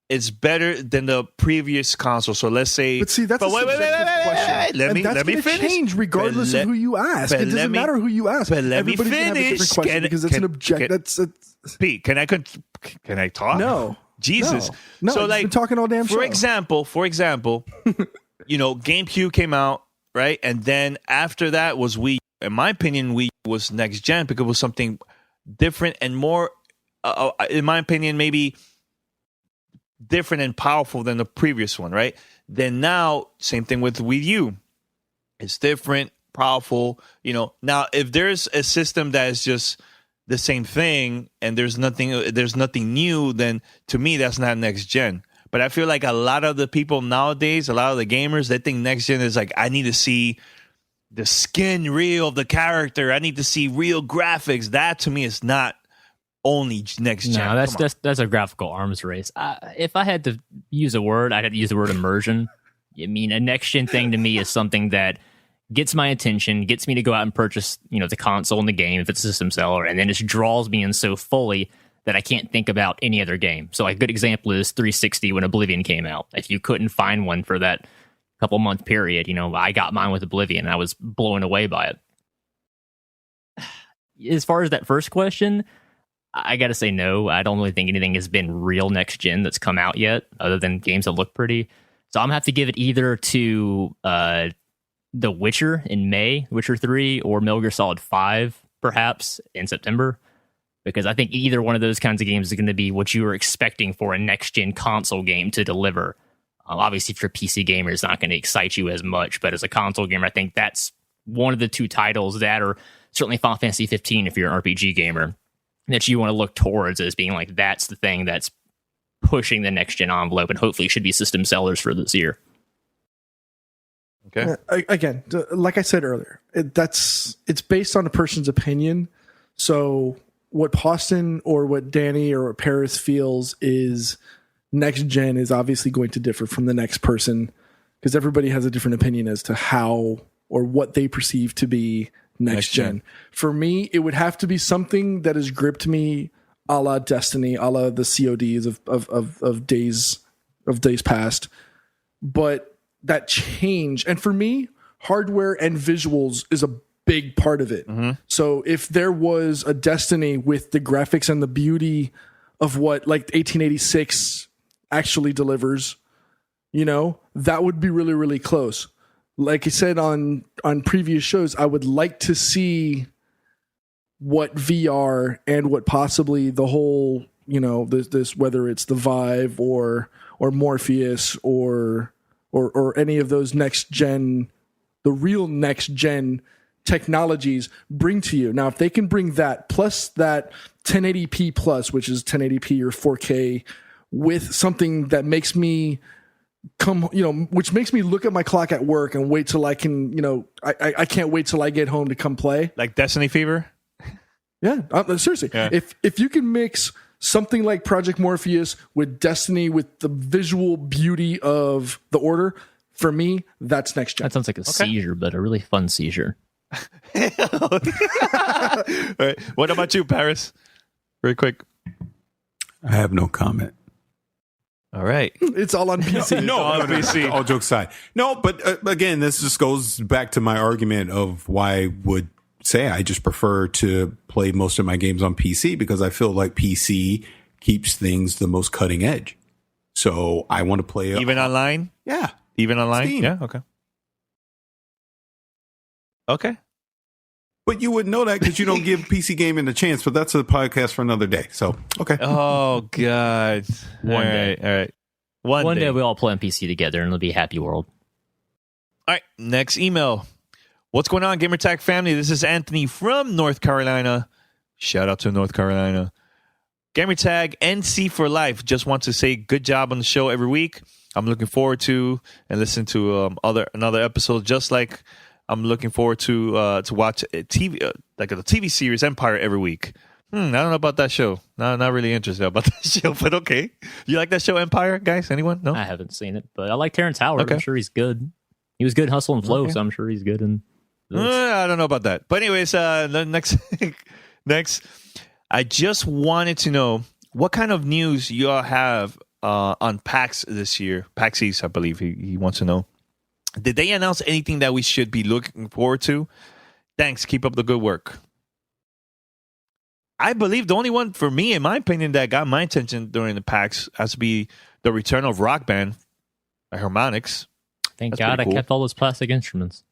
is better than the previous console. So let's say, But see, that's a subjective question. Let me gonna finish. change regardless of who you ask. but It doesn't matter who you ask. but let me Everybody's gonna have a different finish. question because it's an object. Pete, can I talk? No. Jesus. No, so you've like been talking all damn for show. example, GameCube came out, right? And then after that was Wii. In my opinion, Wii was next gen because it was something different and more, in my opinion, maybe different and powerful than the previous one, right? Then now, same thing with Wii U. It's different, powerful. Now if there's a system that is just the same thing and there's nothing new, then to me that's not next gen. But I feel like a lot of the people nowadays, a lot of the gamers, they think next gen is like, I need to see the skin real of the character. I need to see real graphics. That to me is not only next gen. No, that's a graphical arms race. If I had to use a word, I'd have to use the word immersion. I mean, a next gen thing to me is something that gets my attention, gets me to go out and purchase, the console and the game if it's a system seller, and then just draws me in so fully that I can't think about any other game. So a good example is 360 when Oblivion came out. If you couldn't find one for that couple month period, I got mine with Oblivion and I was blown away by it. As far as that first question, I gotta say no. I don't really think anything has been real next gen that's come out yet, other than games that look pretty. So I'm gonna have to give it either to The Witcher in May, Witcher 3, or Metal Gear Solid 5, perhaps, in September. Because I think either one of those kinds of games is going to be what you were expecting for a next-gen console game to deliver. Obviously, if you're a PC gamer, it's not going to excite you as much. But as a console gamer, I think that's one of the two titles that, or certainly Final Fantasy 15 if you're an RPG gamer, that you want to look towards as being like, that's the thing that's pushing the next-gen envelope and hopefully should be system sellers for this year. Okay. Again, like I said earlier, it's based on a person's opinion. So what Poston or what Danny or what Paris feels is next gen is obviously going to differ from the next person because everybody has a different opinion as to how or what they perceive to be next gen. For me, it would have to be something that has gripped me a la Destiny, a la the CODs of days past. But that change, and for me, hardware and visuals is a big part of it. Mm-hmm. So if there was a Destiny with the graphics and the beauty of what like 1886 actually delivers, that would be really, really close. Like I said on previous shows, I would like to see what VR and what possibly the whole, this whether it's the Vive or Morpheus or any of those next gen, the real next gen technologies bring to you. Now, if they can bring that plus that 1080p plus, which is 1080p or 4K, with something that makes me which makes me look at my clock at work and wait till I can, I can't wait till I get home to come play. Like Destiny Fever? Yeah, seriously. Yeah. If you can mix something like Project Morpheus with Destiny with the visual beauty of The Order, for me, that's next gen. That sounds like a seizure, but a really fun seizure. All right. What about you, Paris? Very quick. I have no comment. All right. It's all on PC. No, PC. All jokes aside. No, but again, this just goes back to my argument of why I would say I just prefer to play most of my games on PC, because I feel like PC keeps things the most cutting edge. So I want to play even online. Yeah, even online. Steam. Yeah. Okay. But you wouldn't know that because you don't give PC gaming a chance. But that's a podcast for another day. So okay. Oh God. One day. All right. One day we all play on PC together, and it'll be a happy world. All right. Next email. What's going on, Gamertag family? This is Anthony from North Carolina. Shout out to North Carolina. Gamertag NC for life. Just want to say good job on the show every week. I'm looking forward to and listen to another episode. Just like I'm looking forward to watch a TV like the TV series Empire every week. I don't know about that show. Not really interested about that show, but okay. You like that show Empire, guys? Anyone? No, I haven't seen it, but I like Terrence Howard. Okay. I'm sure he's good. He was good in Hustle and Flow, so I'm sure he's good in. I don't know about that. But anyways, the next, I just wanted to know what kind of news you all have on PAX this year. PAX East, I believe he wants to know. Did they announce anything that we should be looking forward to? Thanks. Keep up the good work. I believe the only one, for me, in my opinion, that got my attention during the PAX has to be the return of Rock Band by Harmonix. Thank God I kept all those plastic instruments.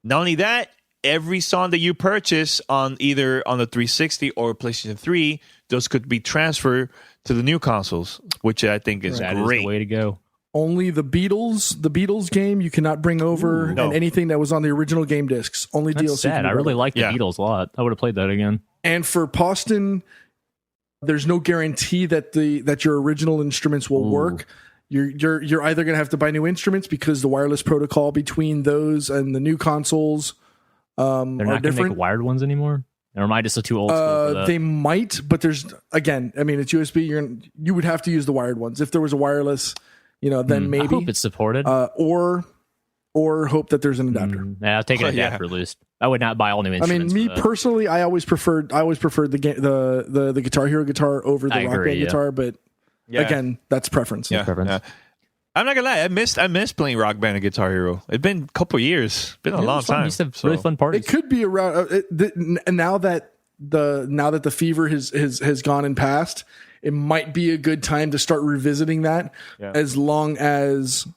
Not only that, every song that you purchase on either on the 360 or PlayStation 3, those could be transferred to the new consoles, which I think is great. That is the way to go. Only the Beatles game you cannot bring over, and anything that was on the original game discs. Only That's DLC. Sad. I really like the Beatles a lot. I would have played that again. And for Poston, there's no guarantee that your original instruments will work. You're either going to have to buy new instruments because the wireless protocol between those and the new consoles they're not going to make wired ones anymore. Or am I just too old school for that? They might, but there's it's USB. You would have to use the wired ones. If there was a wireless, then maybe. I hope it's supported. Or hope that there's an adapter. Yeah, I'll take an adapter loose. I would not buy all new instruments. I mean, me personally, I always preferred the Guitar Hero guitar over the Rock Band guitar, but. Yeah. Again, that's preference. Yeah. I'm not gonna lie, I missed playing Rock Band and Guitar Hero. It's been a couple years. It's been a long time. Used to have really fun parties. It could be around now that the fever has gone and passed. It might be a good time to start revisiting that. Yeah. As long as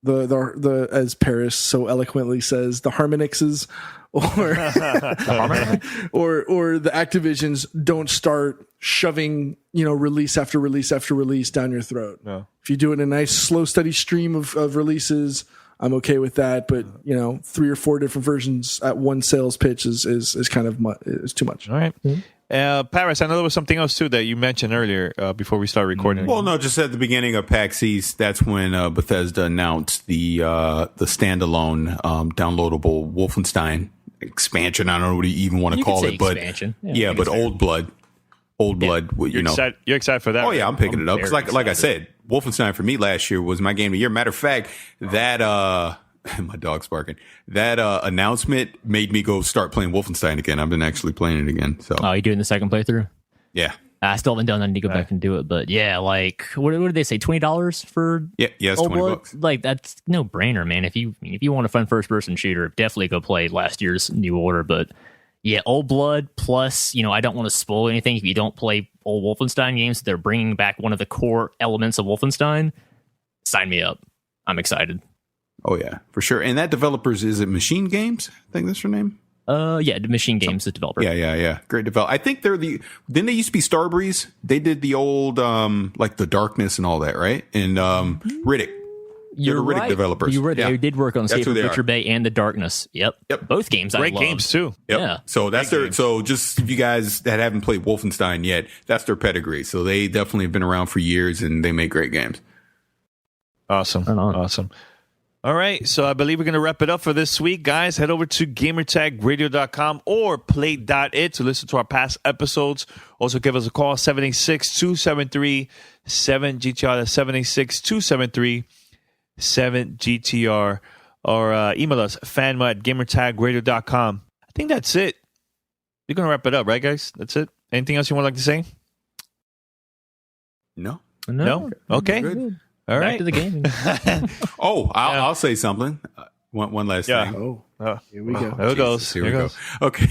the as Paris so eloquently says, the Harmonixes or the Activisions don't start shoving release after release after release down your throat. No. If you do it in a nice slow steady stream of releases, I'm okay with that. But 3 or 4 different versions at one sales pitch is kind of is too much. All right. Mm-hmm. Paris, I know there was something else too that you mentioned earlier before we started recording. Well, no, just at the beginning of PAX East, that's when Bethesda announced the standalone downloadable Wolfenstein expansion. I don't know what you even want to call it, but expansion. But Old Blood. You're excited for that? Oh yeah, I'm picking it up. Because like I said, Wolfenstein for me last year was my game of the year. Matter of fact, that my dog's barking. That announcement made me go start playing Wolfenstein again. I've been actually playing it again. So you doing the second playthrough? Yeah. I still haven't done that. I need to go back and do it. But yeah, like what did they say? $20 for it's Old $20. Blood? Like that's no brainer, man. If you want a fun first person shooter, definitely go play last year's New Order. But yeah, Old Blood plus, I don't want to spoil anything if you don't play old Wolfenstein games. They're bringing back one of the core elements of Wolfenstein. Sign me up. I'm excited. Oh yeah, for sure. And that developer's, is it Machine Games? I think that's her name. Yeah, Machine Games, the developer. Yeah. Great developer. I think didn't they used to be Starbreeze? They did the old, like the Darkness and all that, right? And Riddick. You're Riddick right. developers. You're right. Yeah. They did work on Saber Butcher Bay and The Darkness. Yep. Both games I love. Great games, too. Yep. Yeah. So that's so just if you guys that haven't played Wolfenstein yet, that's their pedigree. So they definitely have been around for years and they make great games. Awesome. Awesome. All right, so I believe we're going to wrap it up for this week. Guys, head over to gamertagradio.com or play.it to listen to our past episodes. Also, give us a call, 786-273-7GTR. That's 786-273-7GTR. Or email us, fanma@gamertagradio.com. I think that's it. We're going to wrap it up, right, guys? That's it. Anything else you want to say? No. Okay. Good. All right. Back to the gaming. I'll say something. One last thing. Here we go. Here it goes. Here we go. Okay.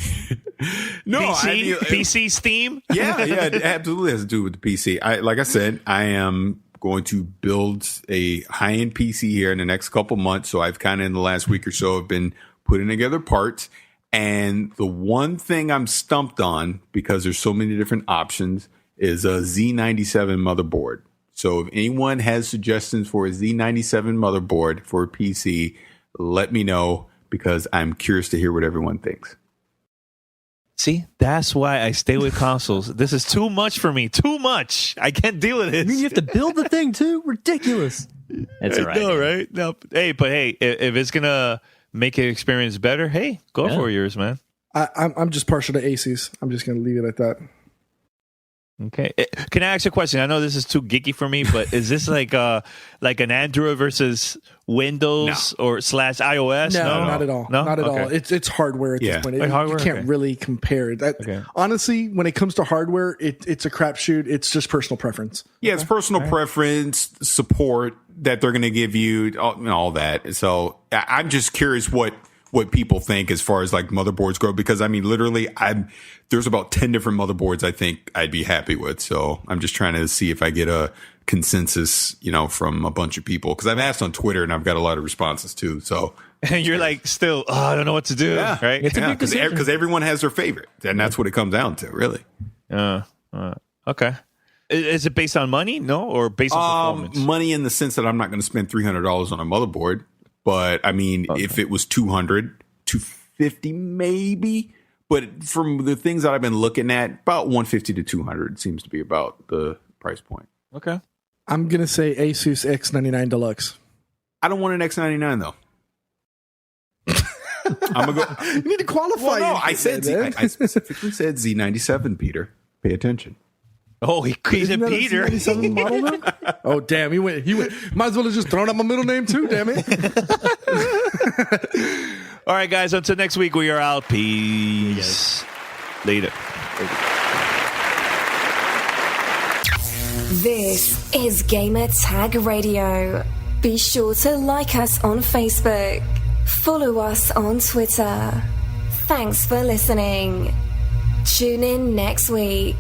No, PC Steam? Yeah, it absolutely has to do with the PC. Like I said, I am going to build a high-end PC here in the next couple months. So I've kind of in the last week or so have been putting together parts. And the one thing I'm stumped on, because there's so many different options, is a Z97 motherboard. So if anyone has suggestions for a Z97 motherboard for a PC, let me know, because I'm curious to hear what everyone thinks. See, that's why I stay with consoles. This is too much for me. Too much. I can't deal with it. You have to build the thing too? Ridiculous. That's all right. No, right? No. Hey, if it's going to make your experience better, hey, go for yours, man. I'm just partial to Asus. I'm just going to leave it at that. Okay. Can I ask you a question? I know this is too geeky for me, but is this like an Android versus Windows or / iOS? No, not at all. No? Not at all. It's hardware at this point. You can't really compare it. Honestly, when it comes to hardware, it's a crapshoot. It's just personal preference. Yeah, it's personal preference, support that they're going to give you, all that. So I'm just curious what people think as far as like motherboards go, because I mean, literally there's about 10 different motherboards I think I'd be happy with. So I'm just trying to see if I get a consensus, from a bunch of people, because I've asked on Twitter and I've got a lot of responses too. So and you're like, still, I don't know what to do. Yeah, right? Because everyone has their favorite, and that's what it comes down to, really. Okay. Is it based on money? No, or based on performance? Money in the sense that I'm not going to spend $300 on a motherboard. But I mean, if it was $200, $250 maybe. But from the things that I've been looking at, about $150 to $200 seems to be about the price point. Okay. I'm gonna say Asus X99 Deluxe. I don't want an X99 though. I'm gonna go. You need to qualify. Well, no, I specifically said Z97. Peter, pay attention. Oh, he's a Peter. Z97 model now? Oh, damn. He went. Might as well have just thrown out my middle name too, damn it. All right, guys. Until next week, we are out. Peace. Later. This is Gamertag Radio. Be sure to like us on Facebook. Follow us on Twitter. Thanks for listening. Tune in next week.